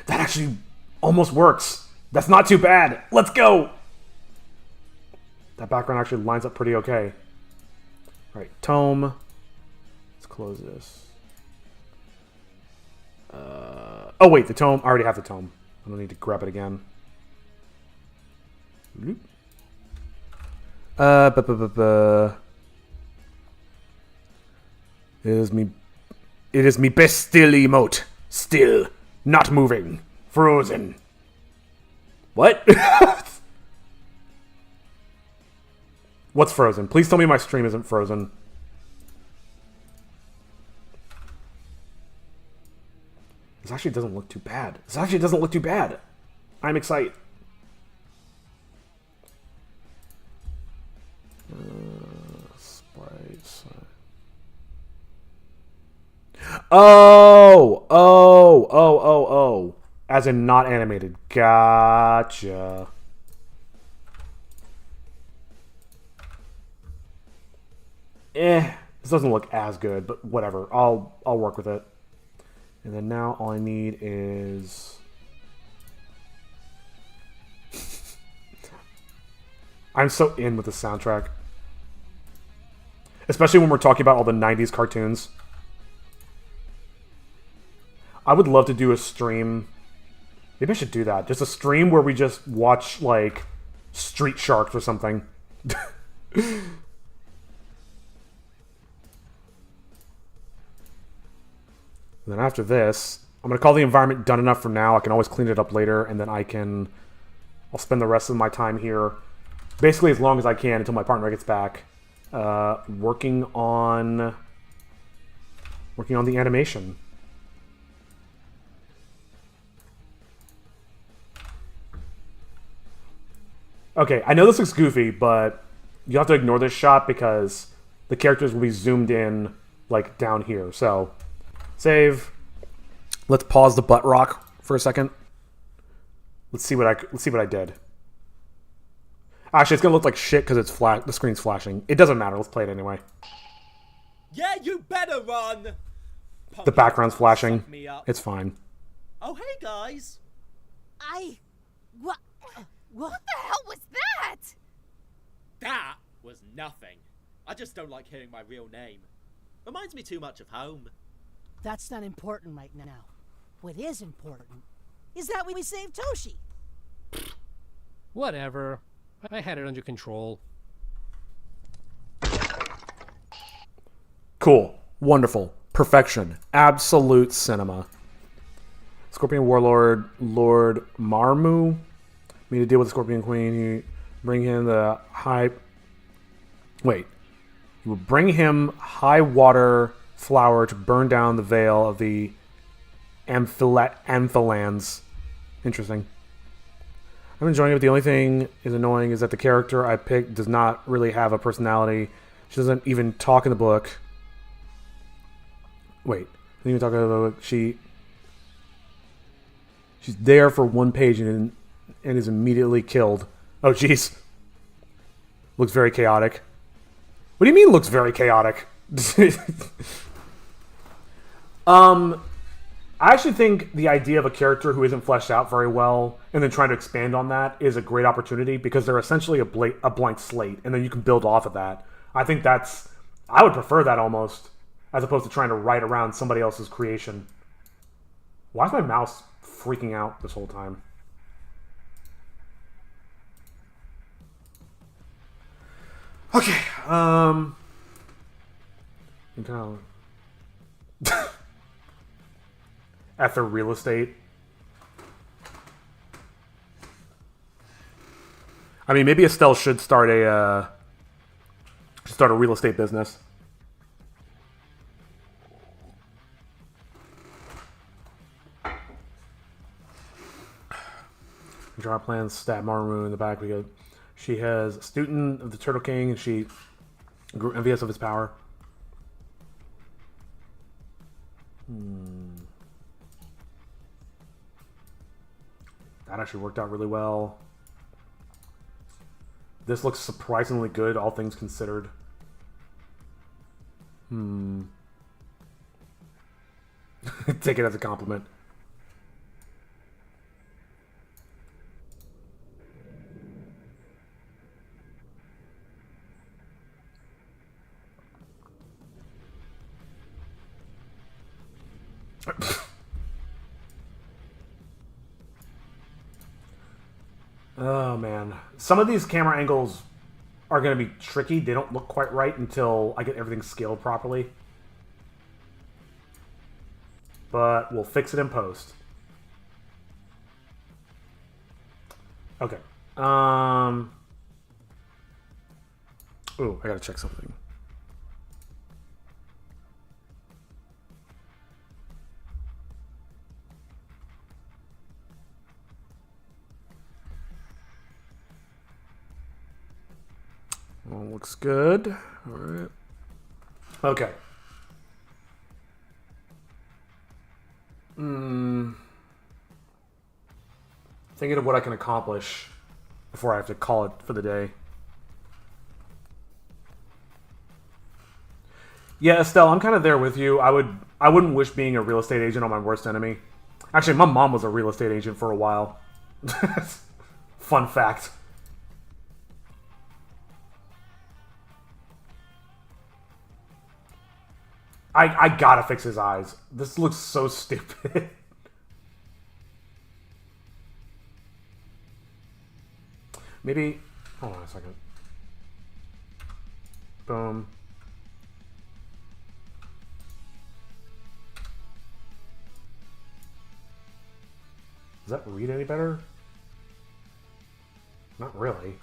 [SPEAKER 1] That actually almost works. That's not too bad. Let's go. That background actually lines up pretty okay. All right, tome. Let's close this. Oh wait, the tome. I already have the tome. I don't need to grab it again. It is me best still emote. Still. Not moving. Frozen. What? What's frozen? Please tell me my stream isn't frozen. This actually doesn't look too bad. I'm excited. Sprite. Oh. As in not animated. Gotcha. This doesn't look as good, but whatever. I'll work with it. And then now all I need is... I'm so in with the soundtrack. Especially when we're talking about all the 90s cartoons. I would love to do a stream. Maybe I should do that. Just a stream where we just watch, like, Street Sharks or something. And then after this, I'm going to call the environment done enough for now. I can always clean it up later, and then I'll spend the rest of my time here, basically as long as I can until my partner gets back, working on the animation. Okay, I know this looks goofy, but you have to ignore this shot because the characters will be zoomed in, like, down here. So, save. Let's pause the butt rock for a second. Let's see what I did. Actually, it's gonna look like shit because the screen's flashing. It doesn't matter. Let's play it anyway.
[SPEAKER 2] Yeah, you better run.
[SPEAKER 1] The background's flashing.
[SPEAKER 2] Suck me up.
[SPEAKER 1] It's fine.
[SPEAKER 2] Oh, hey guys.
[SPEAKER 3] What?
[SPEAKER 5] What the hell was that?
[SPEAKER 2] That was nothing. I just don't like hearing my real name. Reminds me too much of home.
[SPEAKER 3] That's not important right now. What is important is that we saved Toshi.
[SPEAKER 4] Whatever. I had it under control.
[SPEAKER 1] Cool. Wonderful. Perfection. Absolute cinema. Scorpion Warlord, Lord Marmu. Me to deal with the Scorpion Queen. You bring him the high... Wait. You will bring him high water flower to burn down the veil of the Amphilans. Interesting. I'm enjoying it, but the only thing is annoying is that the character I picked does not really have a personality. She doesn't even talk in the book. Wait. Doesn't even talk in the book. She's there for one page and is immediately killed. Oh, jeez. Looks very chaotic. What do you mean looks very chaotic? I actually think the idea of a character who isn't fleshed out very well and then trying to expand on that is a great opportunity because they're essentially a blank slate and then you can build off of that. I think I would prefer that almost as opposed to trying to write around somebody else's creation. Why is my mouse freaking out this whole time? Okay, at the real estate. I mean, maybe Estelle should start a real estate business. Draw plans, stat Maru in the back. She has a student of the Turtle King, and she grew envious of his power. That actually worked out really well. This looks surprisingly good, all things considered. Take it as a compliment. Oh man, some of these camera angles are going to be tricky. They don't look quite right until I get everything scaled properly. But we'll fix it in post. Okay. Ooh, I gotta check something. Well, looks good. All right. Okay. Thinking of what I can accomplish before I have to call it for the day. Yeah, Estelle, I'm kind of there with you. I wouldn't wish being a real estate agent on my worst enemy. Actually, my mom was a real estate agent for a while. Fun fact. I gotta fix his eyes. This looks so stupid. Maybe... Hold on a second. Boom. Does that read any better? Not really.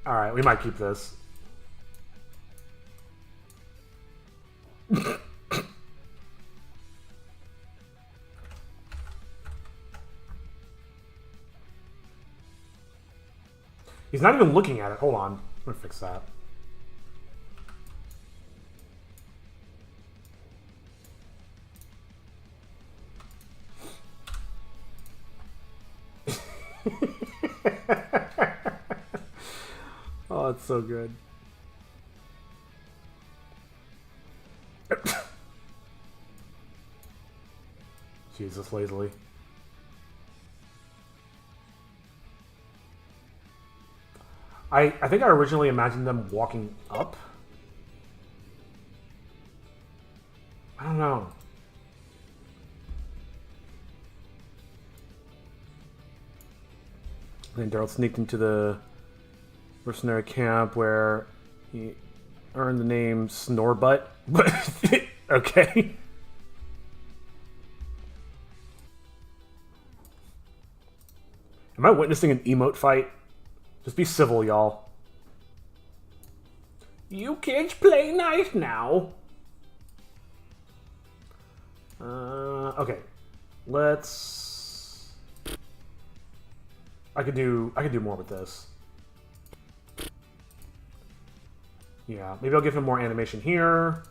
[SPEAKER 1] Alright, we might keep this. He's not even looking at it. Hold on. I'm gonna fix that. Oh, it's so good. Jesus, lazily. I think I originally imagined them walking up. I don't know. Then Daryl sneaked into the mercenary camp where he earned the name Snorebutt. But okay. Am I witnessing an emote fight? Just be civil, y'all. You kids play nice now. Okay. Let's... I could do more with this. Yeah, maybe I'll give him more animation here.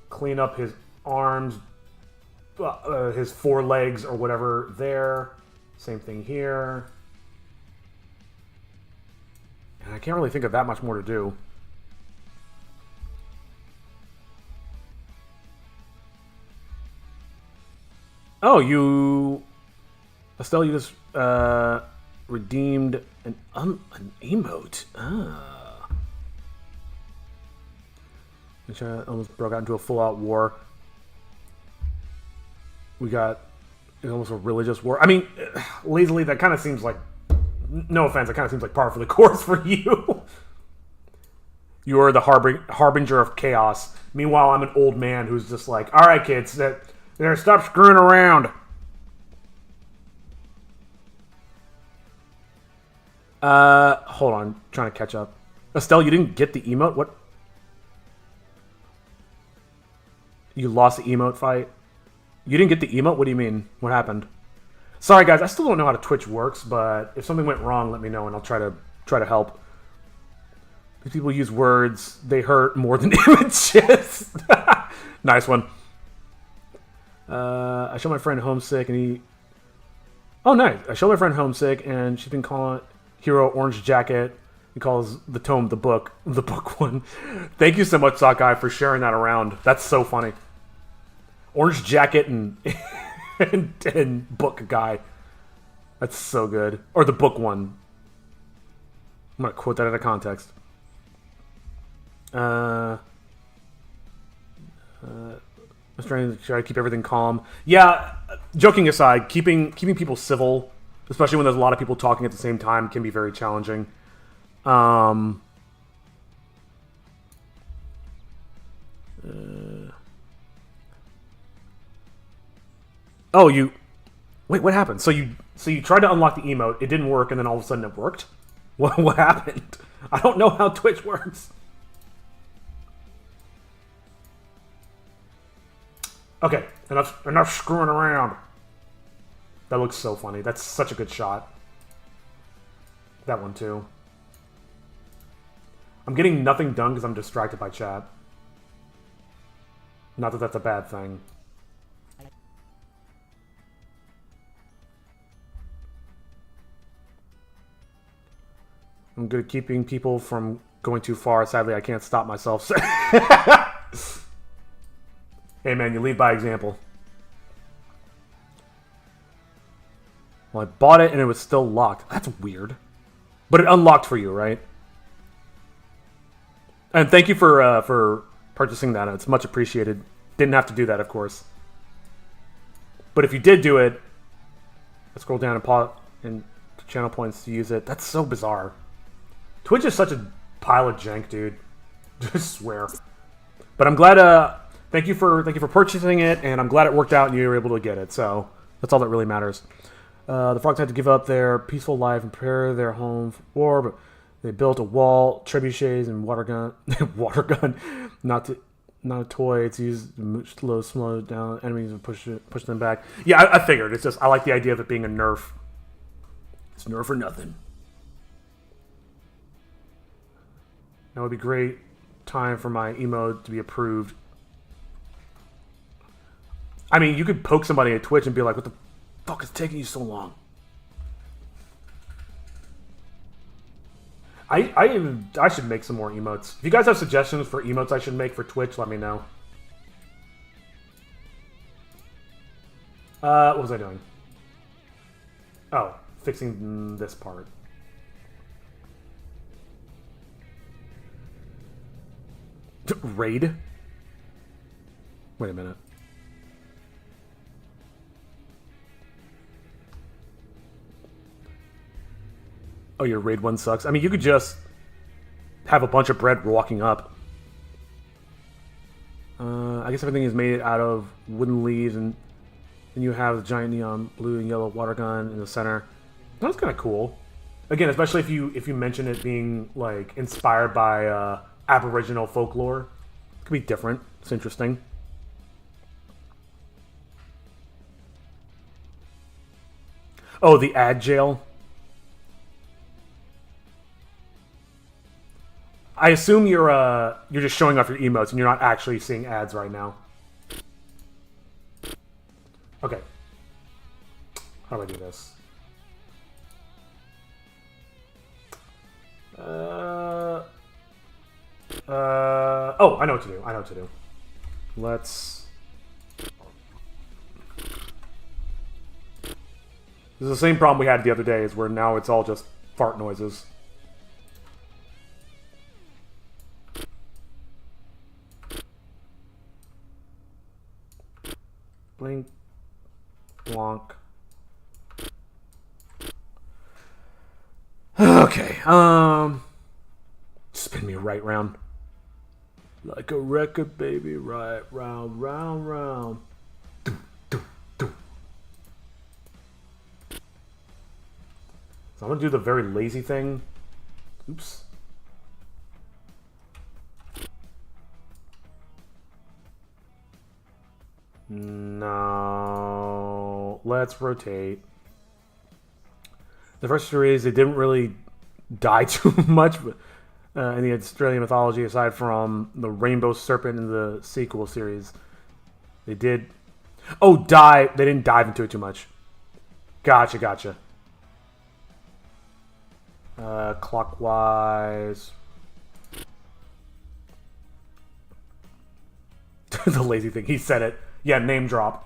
[SPEAKER 1] Clean up his arms, his forelegs or whatever there. Same thing here. And I can't really think of that much more to do. Oh, Estelle, you just redeemed an emote. Ah. Which almost broke out into a full-out war. We got almost a religious war. I mean, lazily, that kind of seems like... No offense, it kind of seems like par for the course for you. You are the harbinger of chaos. Meanwhile, I'm an old man who's just like, all right, kids, stop screwing around. Hold on, trying to catch up. Estelle, you didn't get the emote? What? You lost the emote fight? You didn't get the emote? What do you mean? What happened? Sorry, guys, I still don't know how Twitch works, but if something went wrong, let me know and I'll try to help. These people use words, they hurt more than images. Nice one. I show my friend Homesick and he... Oh, nice. I show my friend Homesick and she's been calling Hero Orange Jacket. He calls the tome the book one. Thank you so much, Sockeye, for sharing that around. That's so funny. Orange Jacket and... and book guy. That's so good. Or the book one. I'm gonna quote that out of context. I'm trying to keep everything calm. Yeah, joking aside, keeping people civil, especially when there's a lot of people talking at the same time, can be very challenging. Oh, you... Wait, what happened? So you tried to unlock the emote, it didn't work, and then all of a sudden it worked? What happened? I don't know how Twitch works. Okay, enough screwing around. That looks so funny. That's such a good shot. That one, too. I'm getting nothing done because I'm distracted by chat. Not that that's a bad thing. I'm good at keeping people from going too far. Sadly, I can't stop myself. Hey, man, you lead by example. Well, I bought it and it was still locked. That's weird. But it unlocked for you, right? And thank you for purchasing that. It's much appreciated. Didn't have to do that, of course. But if you did do it, scroll down and pause and channel points to use it. That's so bizarre. Twitch is such a pile of jank, dude. Just swear. But I'm glad. Thank you for purchasing it, and I'm glad it worked out and you were able to get it. So that's all that really matters. The frogs had to give up their peaceful life and prepare their home for war, but they built a wall, trebuchets, and water gun. Water gun, not a toy. It's used to slow down enemies and push them back. Yeah, I figured. It's just I like the idea of it being a nerf. It's nerf or nothing. That would be great time for my emote to be approved. I mean, you could poke somebody at Twitch and be like, "What the fuck is taking you so long?" I should make some more emotes. If you guys have suggestions for emotes I should make for Twitch, let me know. What was I doing? Oh, fixing this part. Raid? Wait a minute. Oh, your raid one sucks. I mean, you could just have a bunch of bread walking up. I guess everything is made out of wooden leaves, and then you have the giant neon blue and yellow water gun in the center. That's kind of cool. Again, especially if you mention it being like inspired by Aboriginal folklore, it could be different. It's interesting. Oh, the ad jail. I assume you're just showing off your emotes and you're not actually seeing ads right now. Okay. How do I do this? Oh, I know what to do. I know what to do. Let's... This is the same problem we had the other day, is where now it's all just fart noises. Blink. Blonk. Okay, spin me right round. Like a record, baby, right round, round, round. Dum, dum, dum. So I'm gonna do the very lazy thing. Oops. No. Let's rotate. The first series, it didn't really die too much in the Australian mythology, aside from the Rainbow Serpent in the sequel series. They did... Oh, dive. They didn't dive into it too much. Gotcha, gotcha. Clockwise. The lazy thing. He said it. Yeah, name drop.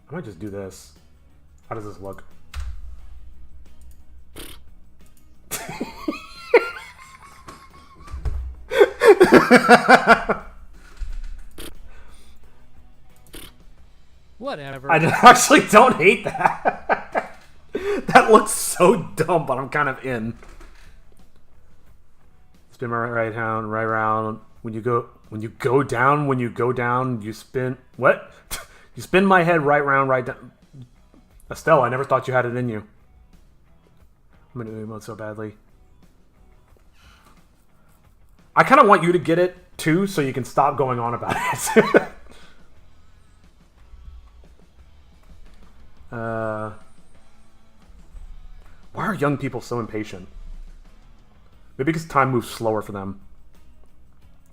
[SPEAKER 1] I might just do this. How does this look?
[SPEAKER 4] Whatever.
[SPEAKER 1] I actually don't hate that. That looks so dumb, but I'm kind of in. Spin my right hand, right round. When you go down, you spin. What? You spin my head right round, right down. Estelle, I never thought you had it in you. I'm gonna emote so badly. I kind of want you to get it too, so you can stop going on about it. Why are young people so impatient? Maybe because time moves slower for them.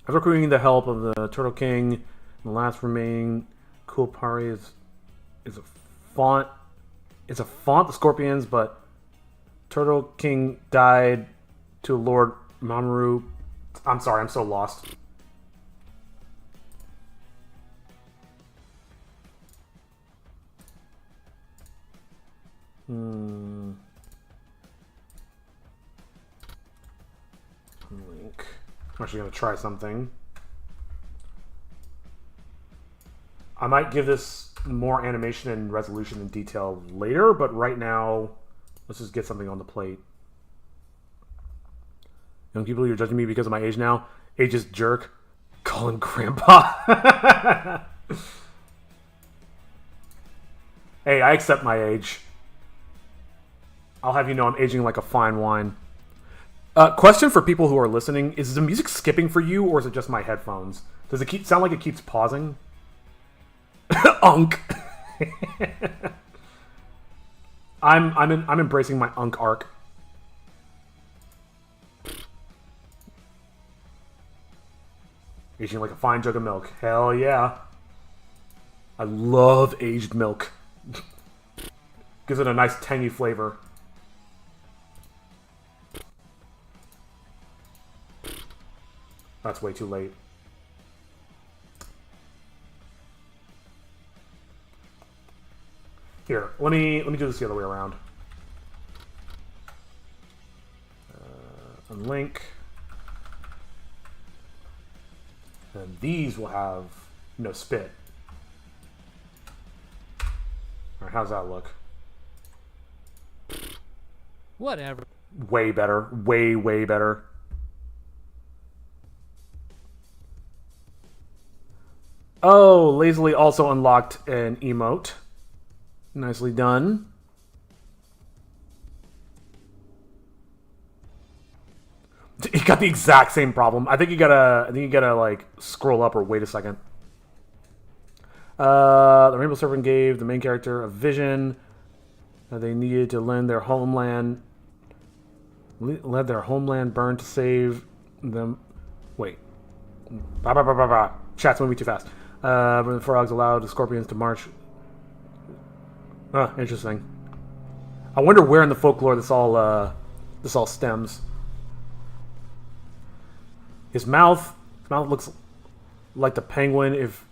[SPEAKER 1] After recruiting the help of the Turtle King, the last remaining Kulpari is a font. It's a font, the Scorpions, but Turtle King died to Lord Mamoru. I'm sorry, I'm so lost. Link. I'm actually going to try something. I might give this more animation and resolution and detail later, but right now, let's just get something on the plate. Young people, you're judging me because of my age now. Ageist jerk. Call him grandpa. Hey, I accept my age. I'll have you know I'm aging like a fine wine. Question for people who are listening: is the music skipping for you, or is it just my headphones? Does it sound like it keeps pausing? Unk. I'm embracing my unk arc. Aging like a fine jug of milk. Hell yeah. I love aged milk. Gives it a nice tangy flavor. That's way too late. Here, let me do this the other way around. Unlink. And these will have no spit. Alright, how's that look?
[SPEAKER 4] Whatever.
[SPEAKER 1] Way better. Way, way better. Oh, Lazily also unlocked an emote. Nicely done. You got the exact same problem. I think you gotta like scroll up or wait a second. The Rainbow Serpent gave the main character a vision that they needed to lend their homeland. Let their homeland burn to save them. Wait. Chat's moving too fast. When the frogs allowed the scorpions to march. Interesting. I wonder where in the folklore this all stems. His mouth looks like the penguin. If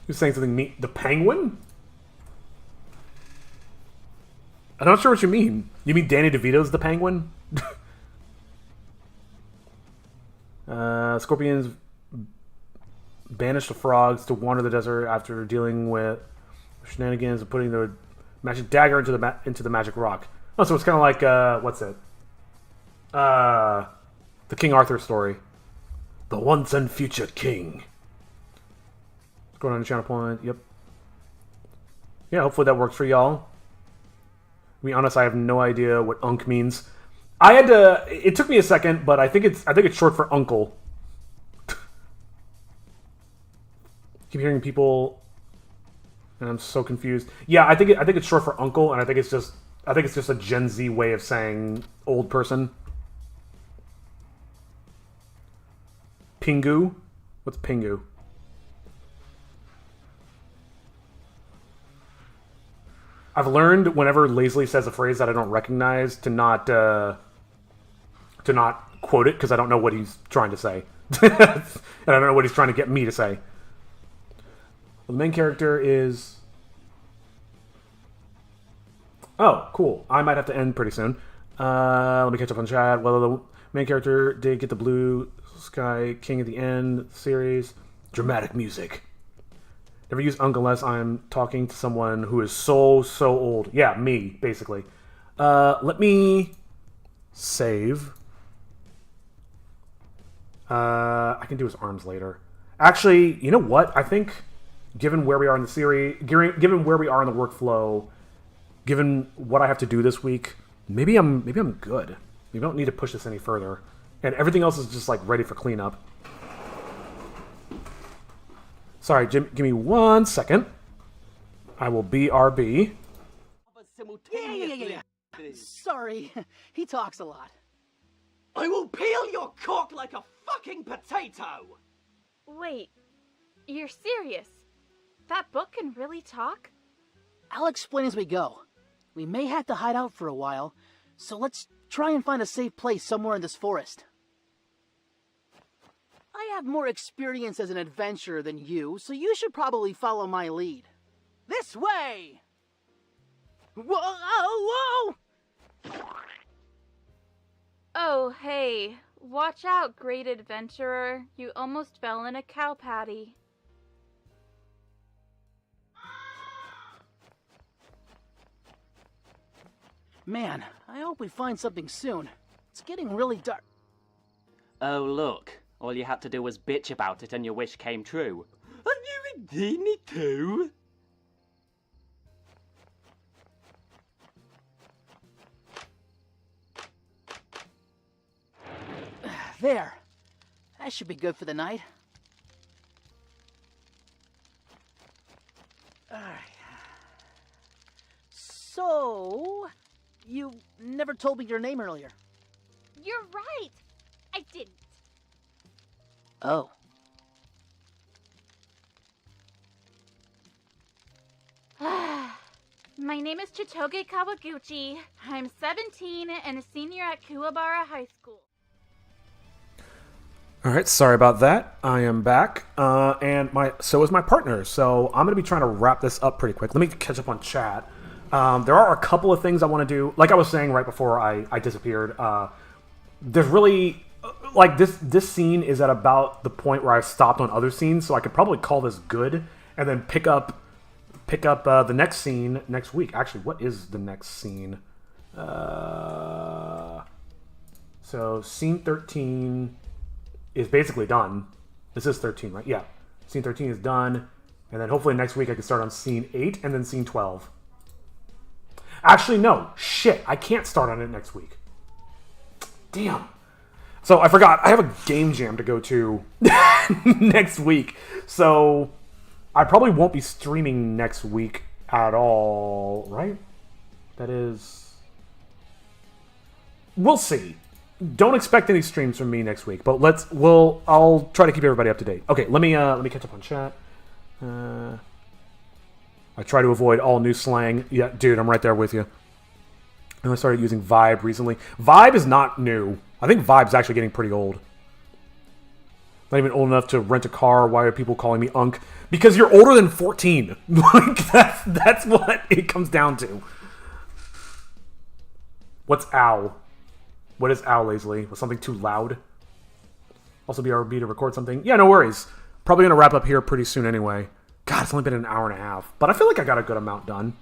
[SPEAKER 1] you're saying something neat, the penguin? I'm not sure what you mean. You mean Danny DeVito's the penguin? Scorpions banished the frogs to wander the desert after dealing with shenanigans of putting the magic dagger into the magic rock. Oh, so it's kind of like what's it? The King Arthur story. The once and future king. What's going on in Channel Point? Yep. Yeah, hopefully that works for y'all. To be honest, I have no idea what unk means. It took me a second, but I think it's short for uncle. Keep hearing people, and I'm so confused. Yeah, I think it's short for uncle, and I think it's just a Gen Z way of saying old person. Pingu? What's Pingu? I've learned whenever Lazily says a phrase that I don't recognize to not quote it because I don't know what he's trying to say. And I don't know what he's trying to get me to say. Well, the main character is... Oh, cool. I might have to end pretty soon. Let me catch up on chat. Well, the main character did get the Blue Sky King at the end of the series. Dramatic music. Never use unk unless I'm talking to someone who is so old. Yeah, me, basically. Let me save. I can do his arms later. Actually, you know what? I think, given where we are in the series, given where we are in the workflow, given what I have to do this week, maybe I'm good. Maybe I don't need to push this any further. And everything else is just like ready for cleanup. Sorry, Jim, give me 1 second. I will BRB.
[SPEAKER 3] Yeah. Sorry, he talks a lot.
[SPEAKER 2] I will peel your cock like a fucking potato!
[SPEAKER 5] Wait, you're serious? That book can really talk?
[SPEAKER 3] I'll explain as we go. We may have to hide out for a while, so let's try and find a safe place somewhere in this forest. I have more experience as an adventurer than you, so you should probably follow my lead. This way! Whoa!
[SPEAKER 5] Oh, hey. Watch out, great adventurer. You almost fell in a cow patty.
[SPEAKER 3] Man, I hope we find something soon. It's getting really dark.
[SPEAKER 6] Oh, look. All you had to do was bitch about it and your wish came true. And you redeemed it too?
[SPEAKER 3] There. That should be good for the night. Alright. So, you never told me your name earlier.
[SPEAKER 5] You're right. I didn't.
[SPEAKER 3] Oh.
[SPEAKER 5] My name is Chitoge Kawaguchi. I'm 17 and a senior at Kuwabara High School.
[SPEAKER 1] All right, sorry about that. I am back, and so is my partner. So I'm going to be trying to wrap this up pretty quick. Let me catch up on chat. There are a couple of things I want to do. Like I was saying right before I disappeared, there's really like this scene is at about the point where I stopped on other scenes, so I could probably call this good, and then pick up the next scene next week. Actually, what is the next scene? So scene 13 is basically done. This is 13, right? Yeah. Scene 13 is done. And then hopefully next week I can start on scene 8 and then scene 12. Actually, no. Shit. I can't start on it next week. Damn. So I forgot. I have a game jam to go to next week. So I probably won't be streaming next week at all, right? That is... We'll see. Don't expect any streams from me next week, but I'll try to keep everybody up to date. Okay, let me catch up on chat. I try to avoid all new slang. Yeah, dude, I'm right there with you. And I started using Vibe recently. Vibe is not new. I think Vibe's actually getting pretty old. Not even old enough to rent a car. Why are people calling me Unk? Because you're older than 14. Like that's what it comes down to. What's ow? What is ow, lazily? Was something too loud? Also BRB to record something? Yeah, no worries. Probably gonna wrap up here pretty soon anyway. God, it's only been an hour and a half. But I feel like I got a good amount done.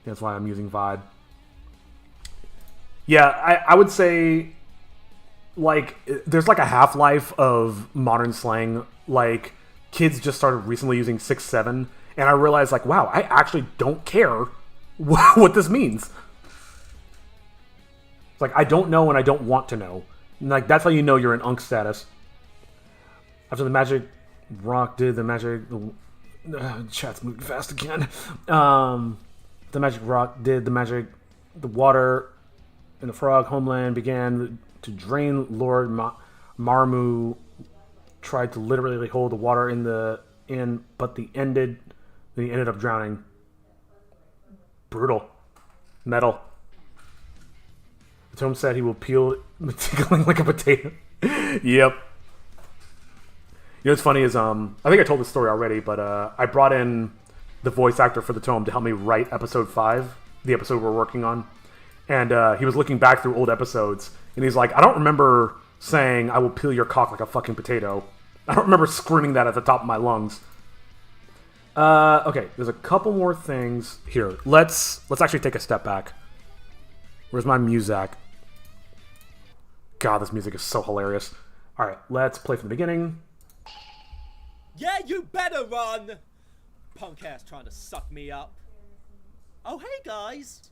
[SPEAKER 1] That's why I'm using Vibe. Yeah, I would say... Like, there's like a half-life of modern slang. Like, kids just started recently using 6-7. And I realized, like, wow, I actually don't care what this means. It's like, I don't know and I don't want to know. And like, that's how you know you're in Unk status. After the magic rock did the magic... chat's moving fast again. The magic rock did the magic... The water and the frog homeland began to drain. Lord Marmu tried to literally hold the water but he ended up drowning. Brutal. Metal. The tome said he will peel tickling like a potato. Yep. You know what's funny is I think I told this story already, but I brought in the voice actor for the tome to help me write episode 5, the episode we're working on. And he was looking back through old episodes, and he's like, I don't remember saying I will peel your cock like a fucking potato. I don't remember screaming that at the top of my lungs. Okay, there's a couple more things here. Let's actually take a step back. Where's my music? God, this music is so hilarious. All right, let's play from the beginning.
[SPEAKER 2] Yeah, you better run! Punk ass trying to suck me up. Oh, hey guys!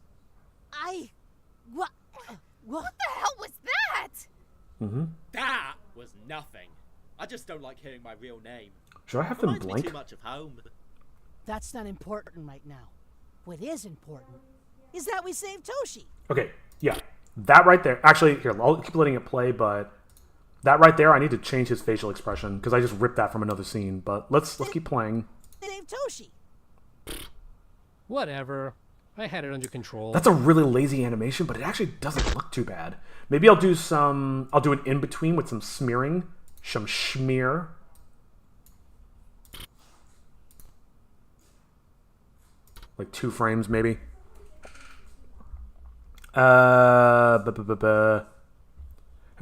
[SPEAKER 7] What the hell was that?
[SPEAKER 2] That was nothing. I just don't like hearing my real name.
[SPEAKER 1] Should I have them
[SPEAKER 2] Reminds me
[SPEAKER 1] blank?
[SPEAKER 2] too much of home.
[SPEAKER 7] That's not important right now. What is important is that we saved Toshi.
[SPEAKER 1] Okay, yeah. That right there. Actually, here, I'll keep letting it play, but that right there, I need to change his facial expression because I just ripped that from another scene. But let's keep playing.
[SPEAKER 7] Save Toshi.
[SPEAKER 4] Whatever. I had it under control.
[SPEAKER 1] That's a really lazy animation, but it actually doesn't look too bad. Maybe I'll do an in-between with some smearing. Some schmear. Like 2 frames, maybe. Having to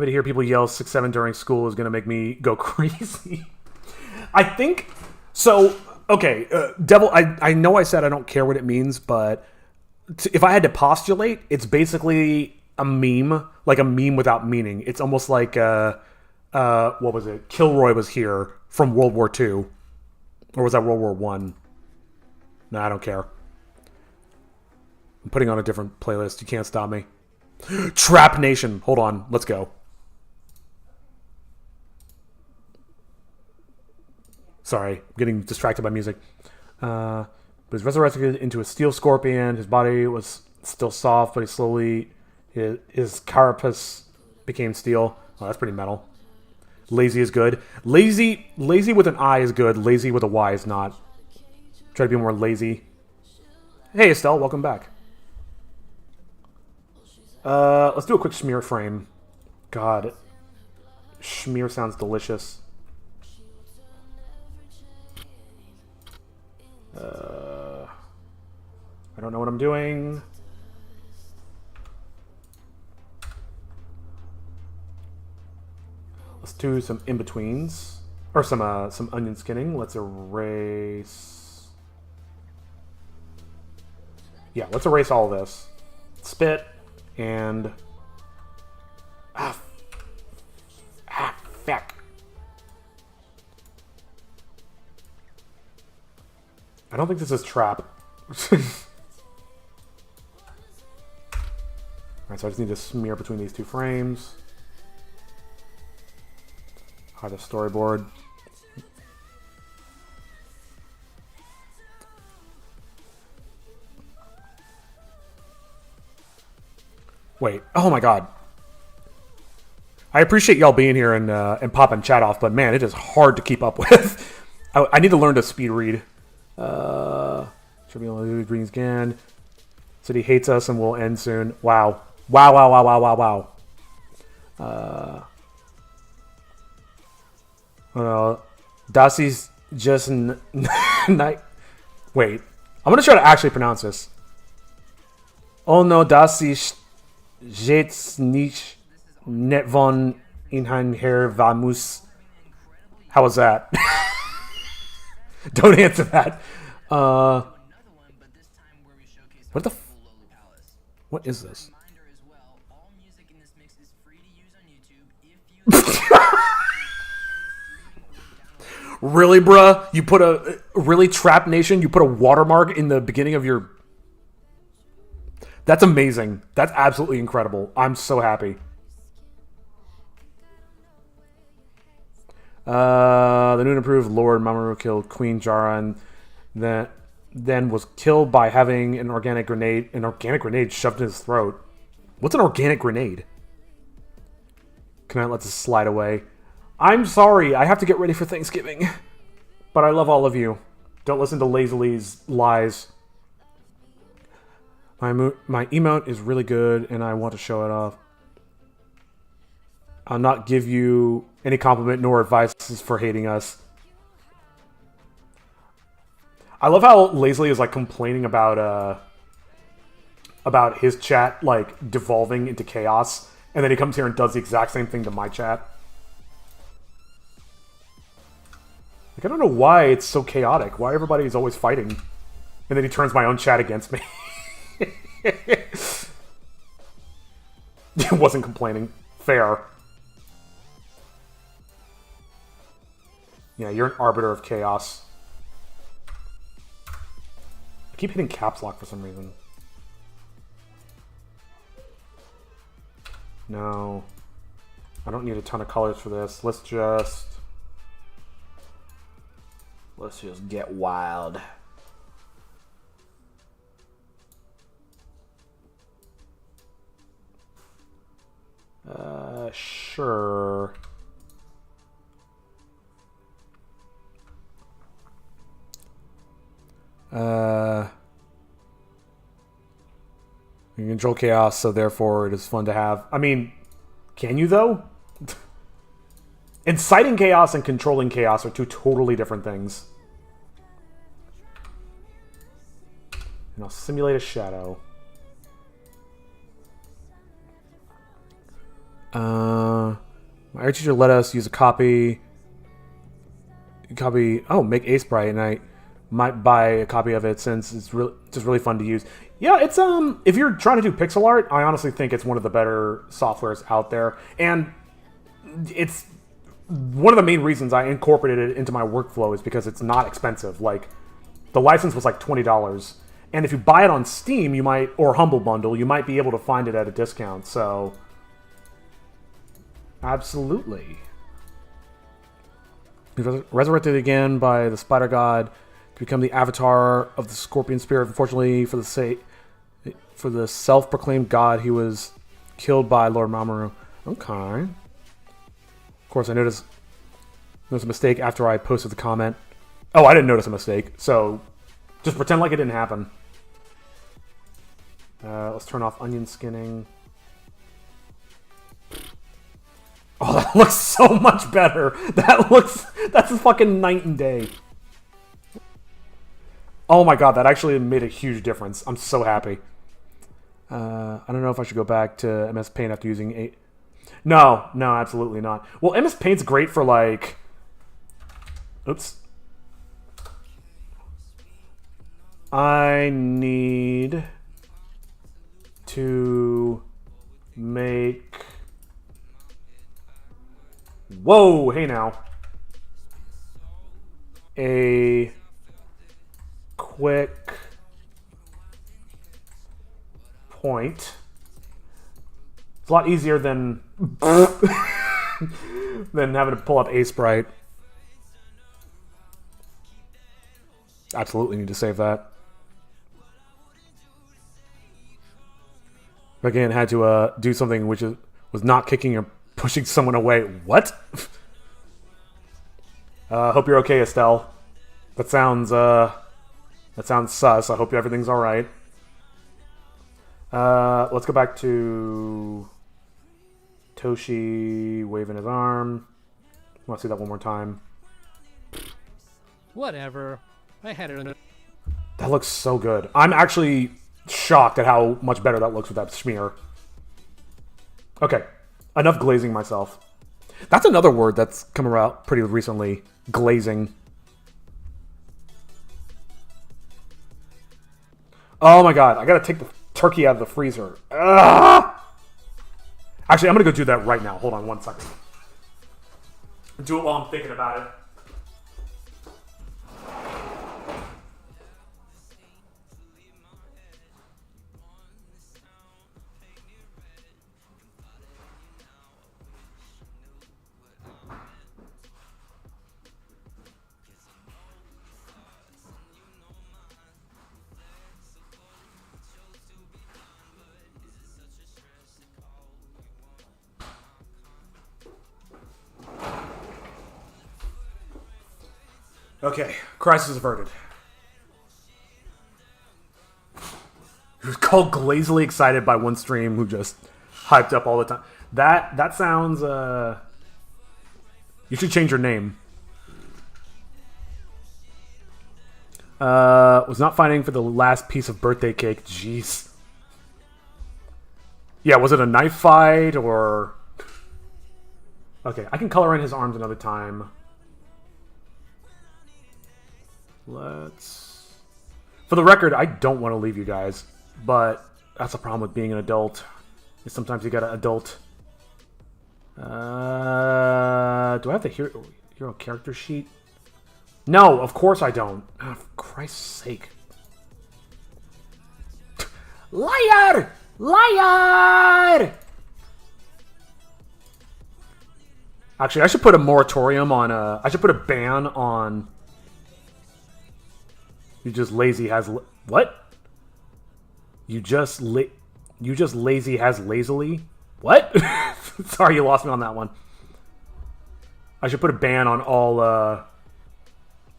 [SPEAKER 1] hear people yell 6-7 during school is going to make me go crazy. I think... So, Okay, devil. I know I said I don't care what it means, but if I had to postulate, it's basically a meme, like a meme without meaning. It's almost like what was it? Kilroy was here from World War II, or was that World War One? No, I don't care. I'm putting on a different playlist. You can't stop me. Trap Nation. Hold on. Let's go. Sorry, I'm getting distracted by music. But he's resurrected into a steel scorpion. His body was still soft, but his carapace became steel. Oh, that's pretty metal. Lazy is good. Lazy with an I is good. Lazy with a Y is not. Try to be more lazy. Hey, Estelle, welcome back. Let's do a quick smear frame. God, smear sounds delicious. I don't know what I'm doing. Let's do some in-betweens. Or some onion skinning. Let's erase... Yeah, let's erase all this. Spit and... Fuck. I don't think this is trap. Alright, so I just need to smear between these two frames. Hide the storyboard. Wait, oh my god. I appreciate y'all being here and popping chat off, but man, it is hard to keep up with. I need to learn to speed read. Should be able to do greens again. City hates us and will end soon. Wow. Wow. Dasi's just night. Wait, I'm gonna try to actually pronounce this. Oh no, Dasi jetzt nicht net von Inhan her vamus. How was that? Don't answer that. What the? What is this? Really, bruh? You put really Trap Nation? You put a watermark in the beginning of your... That's amazing. That's absolutely incredible. I'm so happy. The new and improved Lord Mamoru killed Queen Jara and then was killed by having an organic grenade shoved in his throat. What's an organic grenade? Can I let this slide away? I'm sorry, I have to get ready for Thanksgiving. But I love all of you. Don't listen to Lazily's lies. My emote is really good, and I want to show it off. I'll not give you any compliment nor advice for hating us. I love how Lazily is like complaining about his chat like devolving into chaos, and then he comes here and does the exact same thing to my chat. Like, I don't know why it's so chaotic. Why everybody is always fighting. And then he turns my own chat against me. He wasn't complaining. Fair. Yeah, you're an arbiter of chaos. I keep hitting caps lock for some reason. No. I don't need a ton of colors for this. Let's just get wild. Sure. You control chaos, so therefore it is fun to have. I mean, can you though? Inciting chaos and controlling chaos are two totally different things. And I'll simulate a shadow. My art teacher let us use a copy. Oh, make Ace Bright, and might buy a copy of it since it's just really fun to use. Yeah, it's if you're trying to do pixel art, I honestly think it's one of the better softwares out there, and it's one of the main reasons I incorporated it into my workflow is because it's not expensive. Like, the license was like $20, and if you buy it on Steam, you might, or Humble Bundle, you might be able to find it at a discount. So, absolutely. Resurrected again by the Spider God to become the avatar of the Scorpion Spirit. Unfortunately, for the self-proclaimed god, he was killed by Lord Mamoru. Okay. Of course, I noticed a mistake after I posted the comment. Oh, I didn't notice a mistake, so just pretend like it didn't happen. Let's turn off onion skinning. Oh, that looks so much better. That's a fucking night and day. Oh my god, that actually made a huge difference. I'm so happy. I don't know if I should go back to MS Paint after using 8. No, absolutely not. Well, MS Paint's great for like... Oops. I need to make... Whoa, hey now. A quick point. It's a lot easier than than having to pull up Aseprite. Absolutely need to save that. Again, had to do something which was not kicking or pushing someone away. What? Hope you're okay, Estelle. That sounds sus. I hope everything's all right. Let's go back to Toshi waving his arm. I want to see that one more time.
[SPEAKER 4] Whatever. I had it on.
[SPEAKER 1] That looks so good. I'm actually shocked at how much better that looks with that smear. Okay, enough glazing myself. That's another word that's come around pretty recently. Glazing. Oh my god, I gotta take the turkey out of the freezer. Ugh! Actually, I'm gonna go do that right now. Hold on 1 second. Do it while I'm thinking about it. Okay, crisis averted. He was called glazily excited by one stream who just hyped up all the time. That sounds, you should change your name. Was not fighting for the last piece of birthday cake. Jeez. Yeah, was it a knife fight or... Okay, I can color in his arms another time. Let's... For the record, I don't want to leave you guys, but that's the problem with being an adult. Is sometimes you gotta adult. Do I have the hero character sheet? No, of course I don't. Oh, for Christ's sake. Liar! Liar! Actually, I should put a moratorium on I should put a ban on... You just lazy has... What? You just lazy has lazily? What? Sorry, you lost me on that one. I should put a ban on all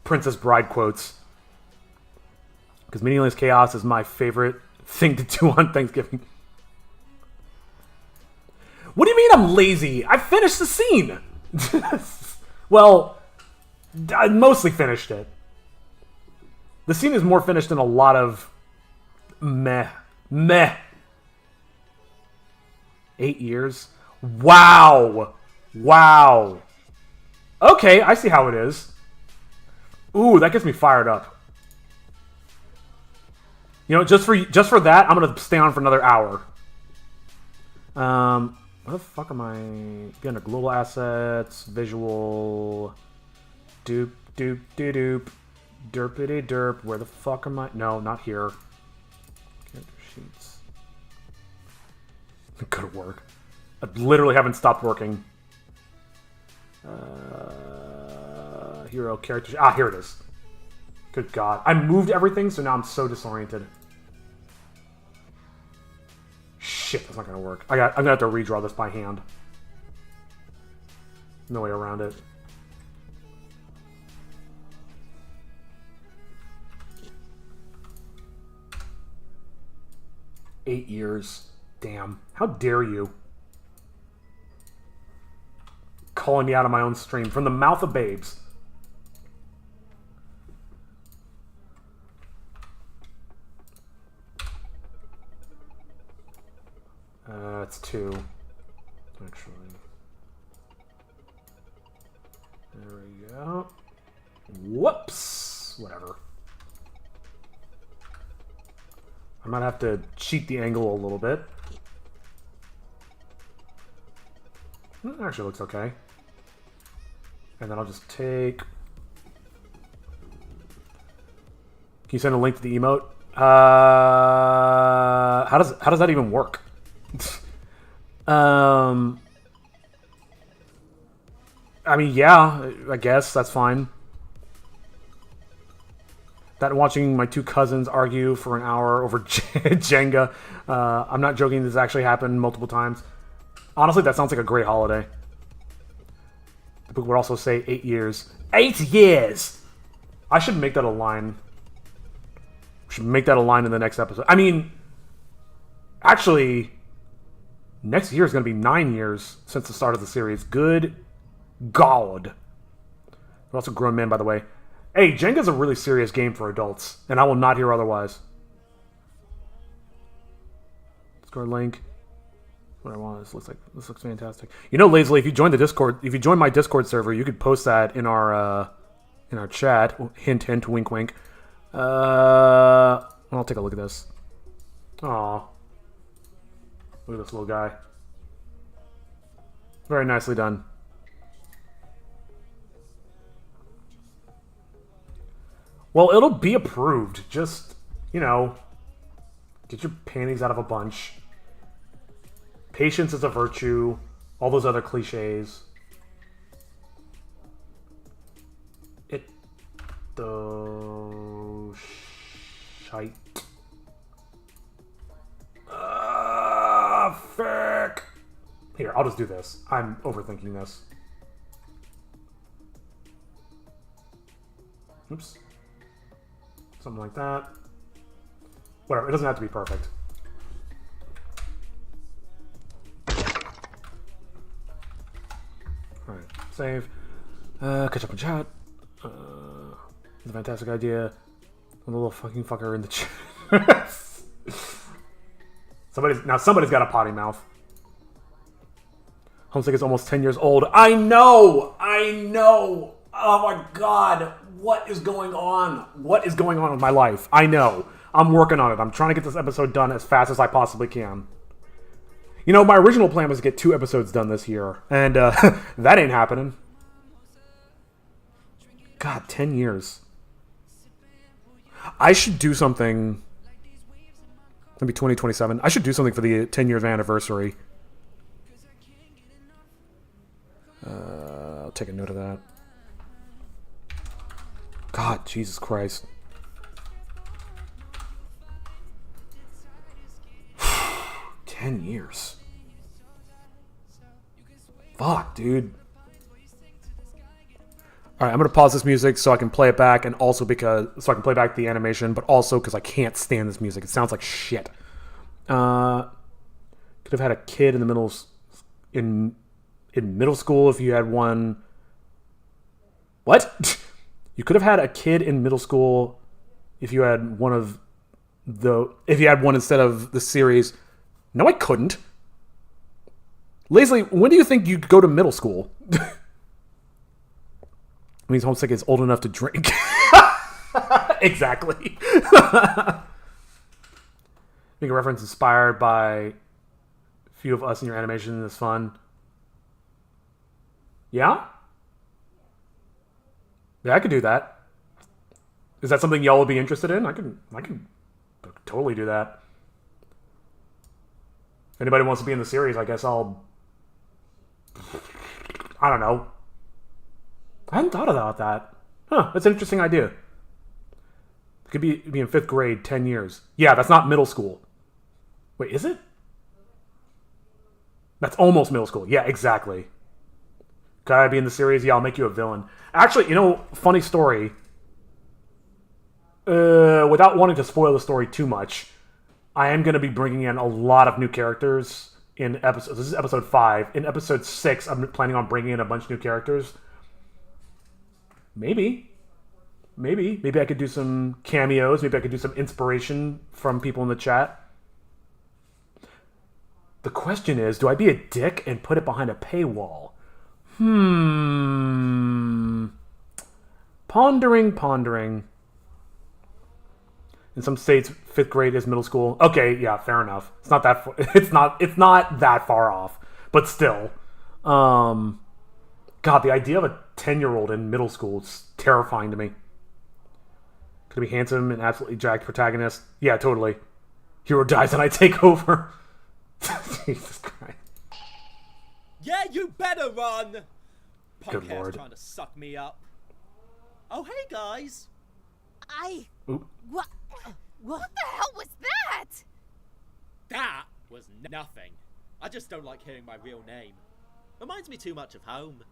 [SPEAKER 1] Princess Bride quotes. Because Meaningless Chaos is my favorite thing to do on Thanksgiving. What do you mean I'm lazy? I finished the scene! Well, I mostly finished it. The scene is more finished than a lot of meh. 8 years? Wow! Wow! Okay, I see how it is. Ooh, that gets me fired up. You know, just for that, I'm gonna stay on for another hour. Where the fuck am I? Going to global assets, visual, doop, doop, doop, doop, derpity derp. Where the fuck am I? No, not here. Character sheets. Go to work. I literally haven't stopped working. Hero character. Ah, here it is. Good God. I moved everything, so now I'm so disoriented. Shit, that's not gonna work. I'm gonna have to redraw this by hand. No way around it. Eight years. Damn. How dare you? Calling me out of my own stream. From the mouth of babes. That's 2. Actually. There we go. Whoops! Whatever. I might have to cheat the angle a little bit. It actually looks okay. And then I'll just take... Can you send a link to the emote? How does that even work? I mean, yeah, I guess that's fine. That and watching my two cousins argue for an hour over Jenga. I'm not joking, this actually happened multiple times. Honestly, that sounds like a great holiday. The book would also say 8 years. 8 years! I should make that a line. Should make that a line in the next episode. I mean, actually, next year is going to be 9 years since the start of the series. Good God. We're also grown men, by the way. Hey, Jenga's a really serious game for adults, and I will not hear otherwise. Discord link. What I want. This looks fantastic. You know, Lazily, if you join the Discord, if you join my Discord server, you could post that in our chat. Hint, hint, wink, wink. I'll take a look at this. Aw. Look at this little guy. Very nicely done. Well, it'll be approved. Just, you know, get your panties out of a bunch. Patience is a virtue. All those other cliches. Shite. Fuck. Here, I'll just do this. I'm overthinking this. Oops. Something like that. Whatever, it doesn't have to be perfect. Alright, save. Catch up in chat. It's a fantastic idea. A little fucking fucker in the chat. Somebody's got a potty mouth. Homesick is almost 10 years old. I know! Oh my God! What is going on? What is going on with my life? I know. I'm working on it. I'm trying to get this episode done as fast as I possibly can. You know, my original plan was to get 2 episodes done this year. And, that ain't happening. God, 10 years. I should do something... Maybe 2027. I should do something for the 10 years anniversary. I'll take a note of that. God, Jesus Christ. 10 years. Fuck, dude. Alright, I'm gonna pause this music so I can play it back, and also so I can play back the animation, but also because I can't stand this music. It sounds like shit. Could have had a kid in the in middle school if you had one. What? You could have had a kid in middle school if you had one instead of the series. No, I couldn't. Lazily, when do you think you'd go to middle school? Means Homesick is old enough to drink. Exactly.
[SPEAKER 8] Make a reference inspired by a few of us in your animation is fun. Yeah? Yeah, I could do that. Is that something y'all would be interested in? I can totally do that. If anybody wants to be in the series, I guess I don't know. I hadn't thought about that. Huh, that's an interesting idea. It could be in 5th grade, 10 years. Yeah, that's not middle school. Wait, is it? That's almost middle school. Yeah, exactly. Could I be in the series? Yeah, I'll make you a villain. Actually, you know, funny story. Without wanting to spoil the story too much, I am going to be bringing in a lot of new characters in episodes. This is episode 5. In episode 6, I'm planning on bringing in a bunch of new characters. Maybe I could do some cameos. Maybe I could do some inspiration from people in the chat. The question is, do I be a dick and put it behind a paywall? Pondering. In some states, 5th grade is middle school. Okay, yeah, fair enough. It's not that. It's not that far off, but still. God, the idea of a 10-year-old in middle school is terrifying to me. Could it be handsome and absolutely jacked protagonist? Yeah, totally. Hero dies and I take over. Jesus Christ.
[SPEAKER 2] Yeah, you better run!
[SPEAKER 8] Good
[SPEAKER 2] Punk ass
[SPEAKER 8] lord.
[SPEAKER 2] trying to suck me up. Oh, hey, guys.
[SPEAKER 7] What? What?
[SPEAKER 5] What the hell was that?
[SPEAKER 2] That was nothing. I just don't like hearing my real name. Reminds me too much of home.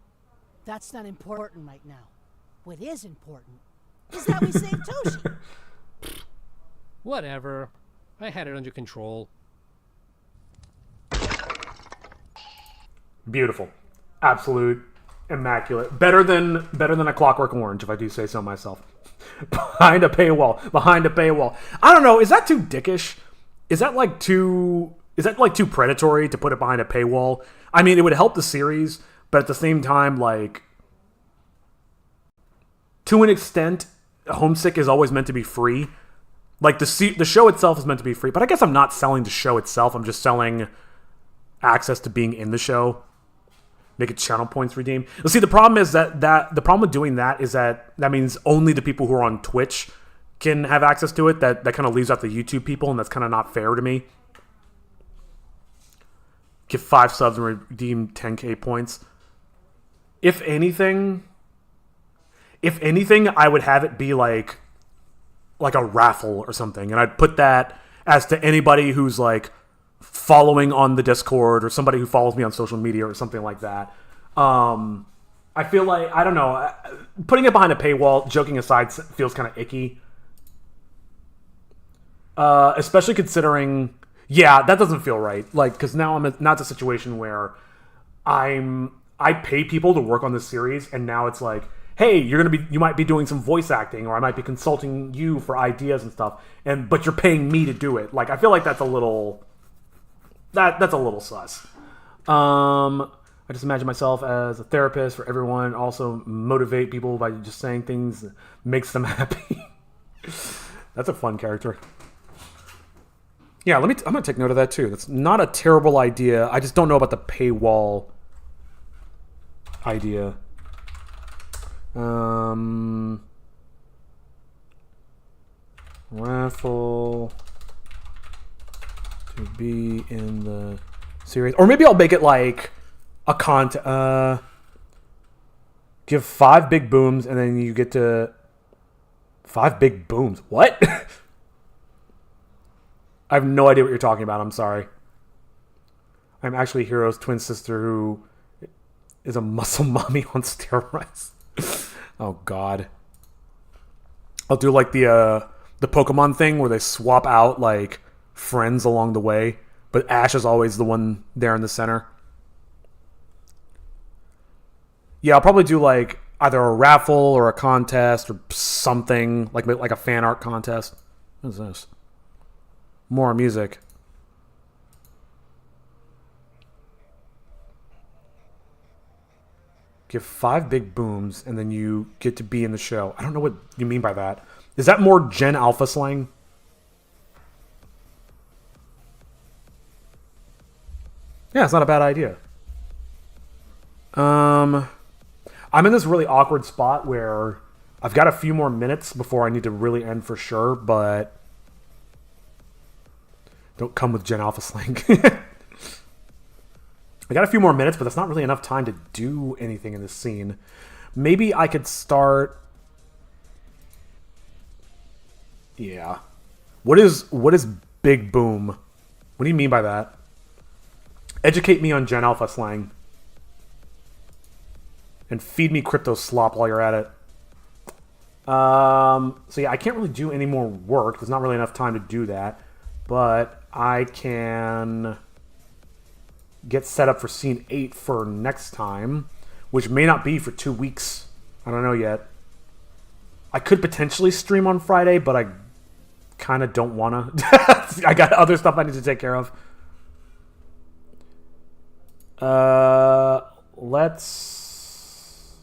[SPEAKER 7] That's not important right now. What is important is that we saved Toshi.
[SPEAKER 4] Whatever. I had it under control.
[SPEAKER 8] Beautiful. Absolute. Immaculate. Better than a Clockwork Orange, if I do say so myself. Behind a paywall. I don't know, is that too dickish? Is that like too predatory to put it behind a paywall? I mean, it would help the series, but at the same time, like, to an extent, Homesick is always meant to be free. Like, the show itself is meant to be free, but I guess I'm not selling the show itself. I'm just selling access to being in the show. Make it channel points redeemed. Well, see, the problem is that the problem with doing that is that means only the people who are on Twitch can have access to it. That kind of leaves out the YouTube people, and that's kind of not fair to me. Give 5 subs and redeem 10k points. If anything, I would have it be like a raffle or something, and I'd put that as to anybody who's like following on the Discord or somebody who follows me on social media or something like that. I feel like, I don't know, putting it behind a paywall, joking aside, feels kind of icky. Especially considering, yeah, that doesn't feel right. Like, because now now it's a situation where I pay people to work on this series, and now it's like, hey, you might be doing some voice acting, or I might be consulting you for ideas and stuff, but you're paying me to do it. Like, I feel like that's a little sus. I just imagine myself as a therapist for everyone, also motivate people by just saying things that makes them happy. That's a fun character. Yeah, I'm gonna take note of that too. That's not a terrible idea. I just don't know about the paywall idea. Raffle to be in the series, or maybe I'll make it like a give 5 big booms, and then you get to 5 big booms. What? I have no idea what you're talking about. I'm sorry. I'm actually Hero's twin sister who is a muscle mommy on steroids. Oh God. I'll do like the Pokemon thing where they swap out like friends along the way, but Ash is always the one there in the center. Yeah, I'll probably do like either a raffle or a contest or something like a fan art contest. What is this? More music. Give 5 big booms, and then you get to be in the show. I don't know what you mean by that. Is that more Gen Alpha slang? Yeah, it's not a bad idea. I'm in this really awkward spot where I've got a few more minutes before I need to really end for sure, but don't come with Gen Alpha slang. I got a few more minutes, but that's not really enough time to do anything in this scene. Maybe I could start... Yeah. What is Big Boom? What do you mean by that? Educate me on Gen Alpha slang. And feed me crypto slop while you're at it. So yeah, I can't really do any more work. There's not really enough time to do that. But I can get set up for scene 8 for next time, which may not be for 2 weeks. I don't know yet. I could potentially stream on Friday, but I kind of don't want to. I got other stuff I need to take care of. Let's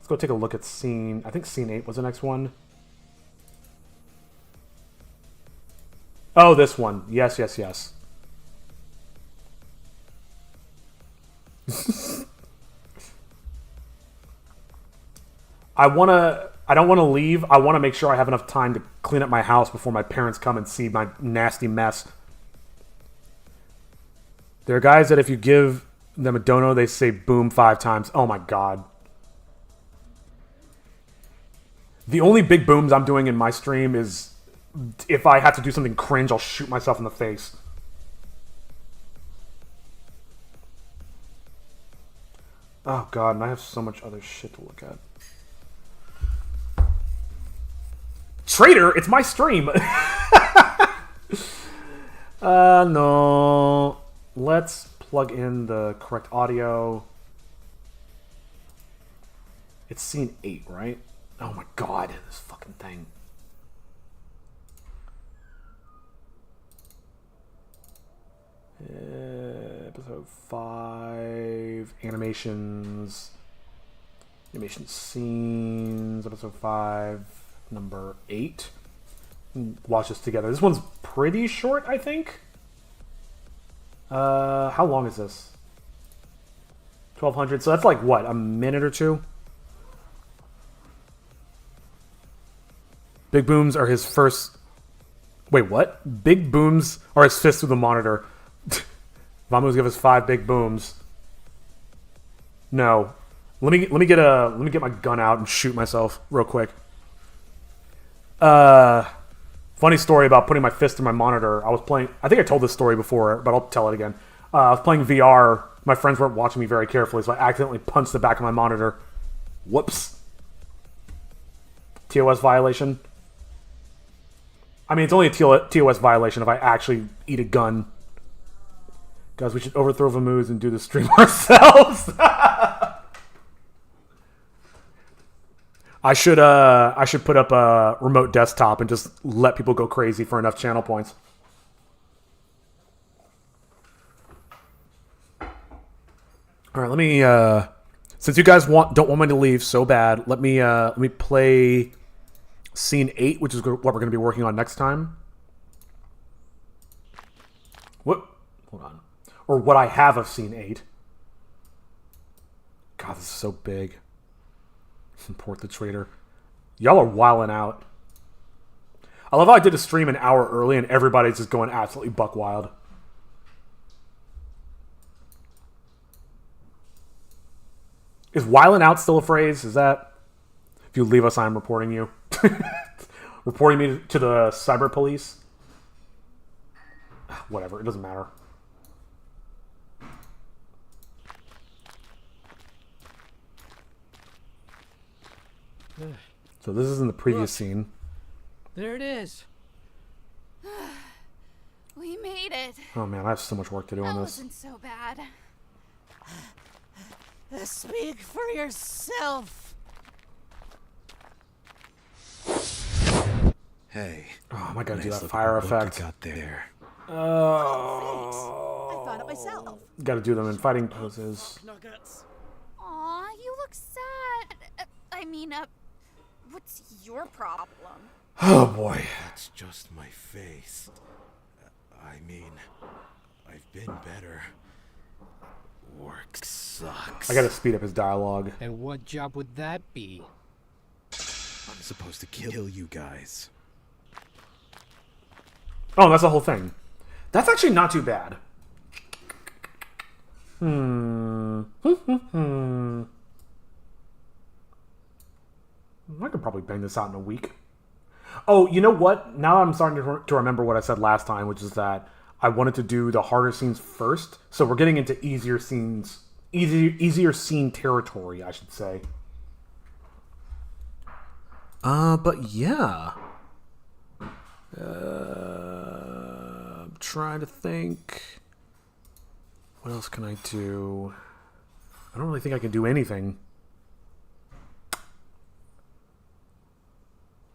[SPEAKER 8] go take a look at scene... I think scene 8 was the next one. Oh, this one. Yes, yes, yes. I don't want to leave. I want to make sure I have enough time to clean up my house before my parents come and see my nasty mess. There are guys that if you give them a dono, they say boom 5 times. Oh my god. The only big booms I'm doing in my stream is if I have to do something cringe, I'll shoot myself in the face. Oh god, and I have so much other shit to look at. Traitor, it's my stream. No. Let's plug in the correct audio. It's scene 8, right? Oh my god, this fucking thing. Episode 5. Animations. Animation scenes. Episode 5. Number 8. Watch this together. This one's pretty short, I think. How long is this? 1200. So that's like what, a minute or two? Big booms are his first... Wait, what? Big booms are his fists with the monitor. Vamoose give us 5 big booms. No. Let me get my gun out and shoot myself real quick. Funny story about putting my fist in my monitor. I was playing... I think I told this story before, but I'll tell it again. I was playing VR. My friends weren't watching me very carefully, so I accidentally punched the back of my monitor. Whoops. TOS violation. I mean, it's only a TOS violation if I actually eat a gun. Guys, we should overthrow Vamoose and do the stream ourselves. I should put up a remote desktop and just let people go crazy for enough channel points. All right, let me. Since you guys don't want me to leave so bad, let me play scene 8, which is what we're going to be working on next time. What? Hold on. Or what I have of scene 8. God, this is so big. Import the traitor. Y'all are wilding out. I love how I did a stream an hour early and everybody's just going absolutely buck wild. Is wilding out still a phrase? Is that... If you leave us, I'm reporting you. Reporting me to the cyber police? Whatever, it doesn't matter. So this is in the previous scene.
[SPEAKER 4] There it is.
[SPEAKER 5] We made it.
[SPEAKER 8] Oh man, I have so much work to do on
[SPEAKER 5] That
[SPEAKER 8] this.
[SPEAKER 5] wasn't so bad.
[SPEAKER 7] Speak for yourself.
[SPEAKER 9] Hey.
[SPEAKER 8] Oh, am I gonna do
[SPEAKER 9] nice
[SPEAKER 8] that
[SPEAKER 9] looking
[SPEAKER 8] fire
[SPEAKER 9] book
[SPEAKER 8] effect?
[SPEAKER 9] you got there.
[SPEAKER 8] Oh.
[SPEAKER 7] I found it myself.
[SPEAKER 8] Gotta do them in fighting poses.
[SPEAKER 2] Nuggets.
[SPEAKER 5] Aw, you look sad. What's your problem?
[SPEAKER 8] Oh boy.
[SPEAKER 9] That's just my face. I mean, I've been better. sucks.
[SPEAKER 8] I gotta speed up his dialogue.
[SPEAKER 4] And what job would that be?
[SPEAKER 9] I'm supposed to kill you guys.
[SPEAKER 8] Oh, that's the whole thing. That's actually not too bad. I could probably bang this out in a week. Oh, you know what? Now I'm starting to remember what I said last time, which is that I wanted to do the harder scenes first. So we're getting into easier scenes, easier scene territory, I should say.
[SPEAKER 1] But yeah. I'm trying to think. What else can I do?
[SPEAKER 8] I don't really think I can do anything.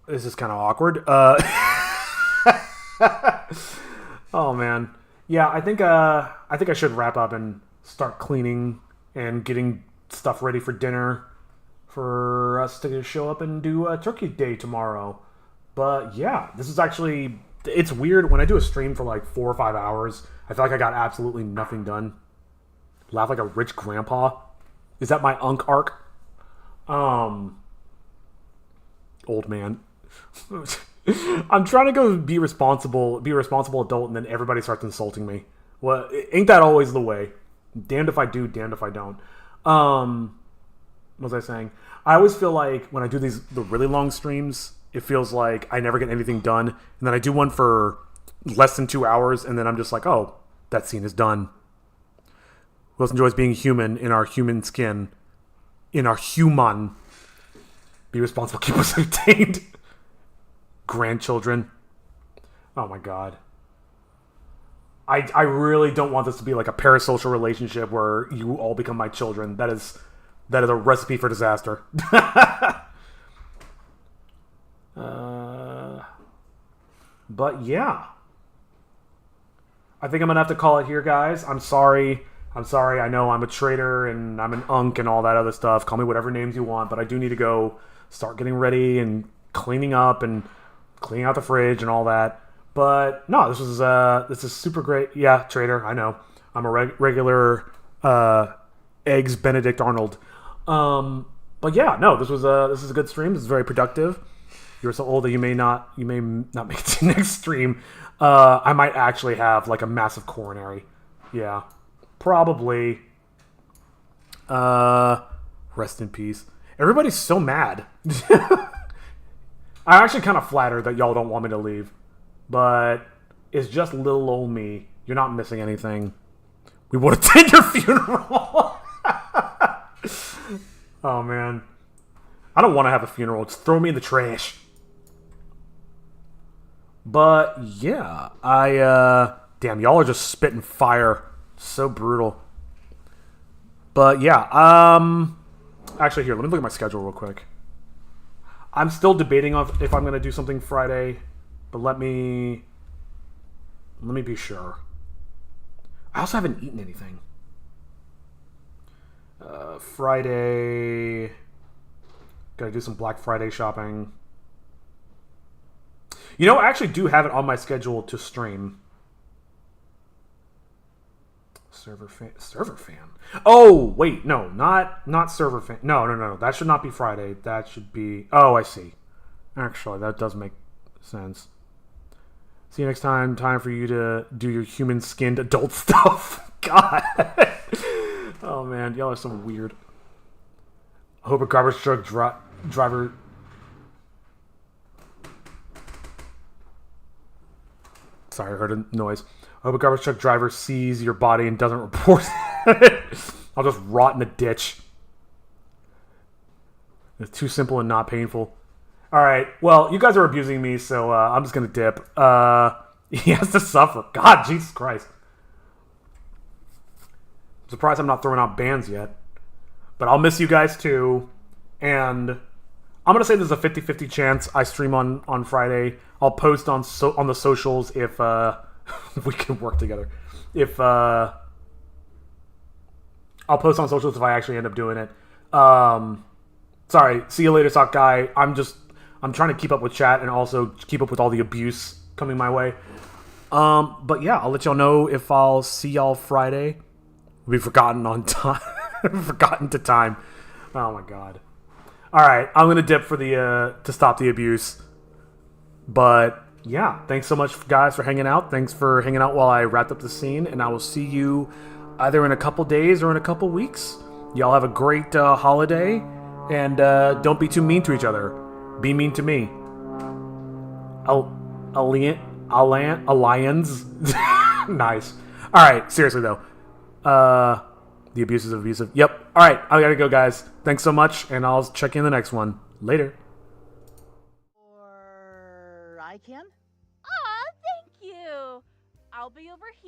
[SPEAKER 8] This is kind of awkward. Oh man, yeah. I think I should wrap up and start cleaning and getting stuff ready for dinner for us to show up and do a Turkey Day tomorrow. But yeah, this is actually, it's weird when I do a stream for like 4 or 5 hours. I feel like I got absolutely nothing done. Laugh like a rich grandpa. Is that my Unk arc? Old man. I'm trying to go be a responsible adult, and then everybody starts insulting me. Well, ain't that always the way? Damned if I do, damned if I don't. What was I saying? I always feel like when I do the really long streams, it feels like I never get anything done, and then I do one for less than 2 hours, and then I'm just like, oh, that scene is done. Who else enjoys being human in our human skin? In our human. Be responsible, keep us entertained. Grandchildren. Oh my god. I really don't want this to be like a parasocial relationship where you all become my children. That is a recipe for disaster. But yeah. I think I'm gonna have to call it here, guys. I'm sorry. I know I'm a traitor and I'm an unk and all that other stuff. Call me whatever names you want, but I do need to go start getting ready and cleaning up and cleaning out the fridge and all that. But no, this is super great. Yeah, traitor, I know. I'm a regular eggs Benedict Arnold. But yeah, no, this is a good stream. This is very productive. You're so old that you may not make it to the next stream. I might actually have like a massive coronary. Yeah. Probably. Rest in peace. Everybody's so mad. I'm actually kind of flattered that y'all don't want me to leave. But it's just little old me. You're not missing anything. We would attend your funeral. Oh, man. I don't want to have a funeral. Just throw me in the trash. But, yeah. Damn, y'all are just spitting fire. So brutal. But, yeah. Actually, here, let me look at my schedule real quick. I'm still debating on if I'm going to do something Friday. But let me be sure. I also haven't eaten anything. Friday. Gotta do some Black Friday shopping. You know, I actually do have it on my schedule to stream. Server fan. Oh, wait, no, not server fan. No. That should not be Friday. That should be. Oh, I see. Actually, that does make sense. See you next time. Time for you to do your human-skinned adult stuff. God. Oh, man. Y'all are so weird. I hope a garbage truck driver... Sorry, I heard a noise. I hope a garbage truck driver sees your body and doesn't report it. I'll just rot in a ditch. It's too simple and not painful. Alright, well, you guys are abusing me, so I'm just gonna dip. He has to suffer. God, Jesus Christ. I'm surprised I'm not throwing out bans yet. But I'll miss you guys too. And I'm gonna say there's a 50-50 chance I stream on Friday. I'll post on the socials if we can work together. I'll post on socials if I actually end up doing it. Sorry, see you later, sock guy. I'm trying to keep up with chat and also keep up with all the abuse coming my way. But yeah, I'll let y'all know if I'll see y'all Friday will be forgotten on time. Forgotten to time. Oh my god. Alright, I'm gonna dip for the to stop the abuse. But yeah, thanks so much guys for hanging out. Thanks for hanging out while I wrapped up the scene, and I will see you either in a couple days or in a couple weeks. Y'all have a great holiday, and don't be too mean to each other. Be mean to me. Alliance. Nice. Alright, seriously though. The abuse is abusive. Yep. Alright, I gotta go, guys. Thanks so much, and I'll check you in the next one. Later.
[SPEAKER 3] Or I can?
[SPEAKER 5] Aw, thank you. I'll be over here.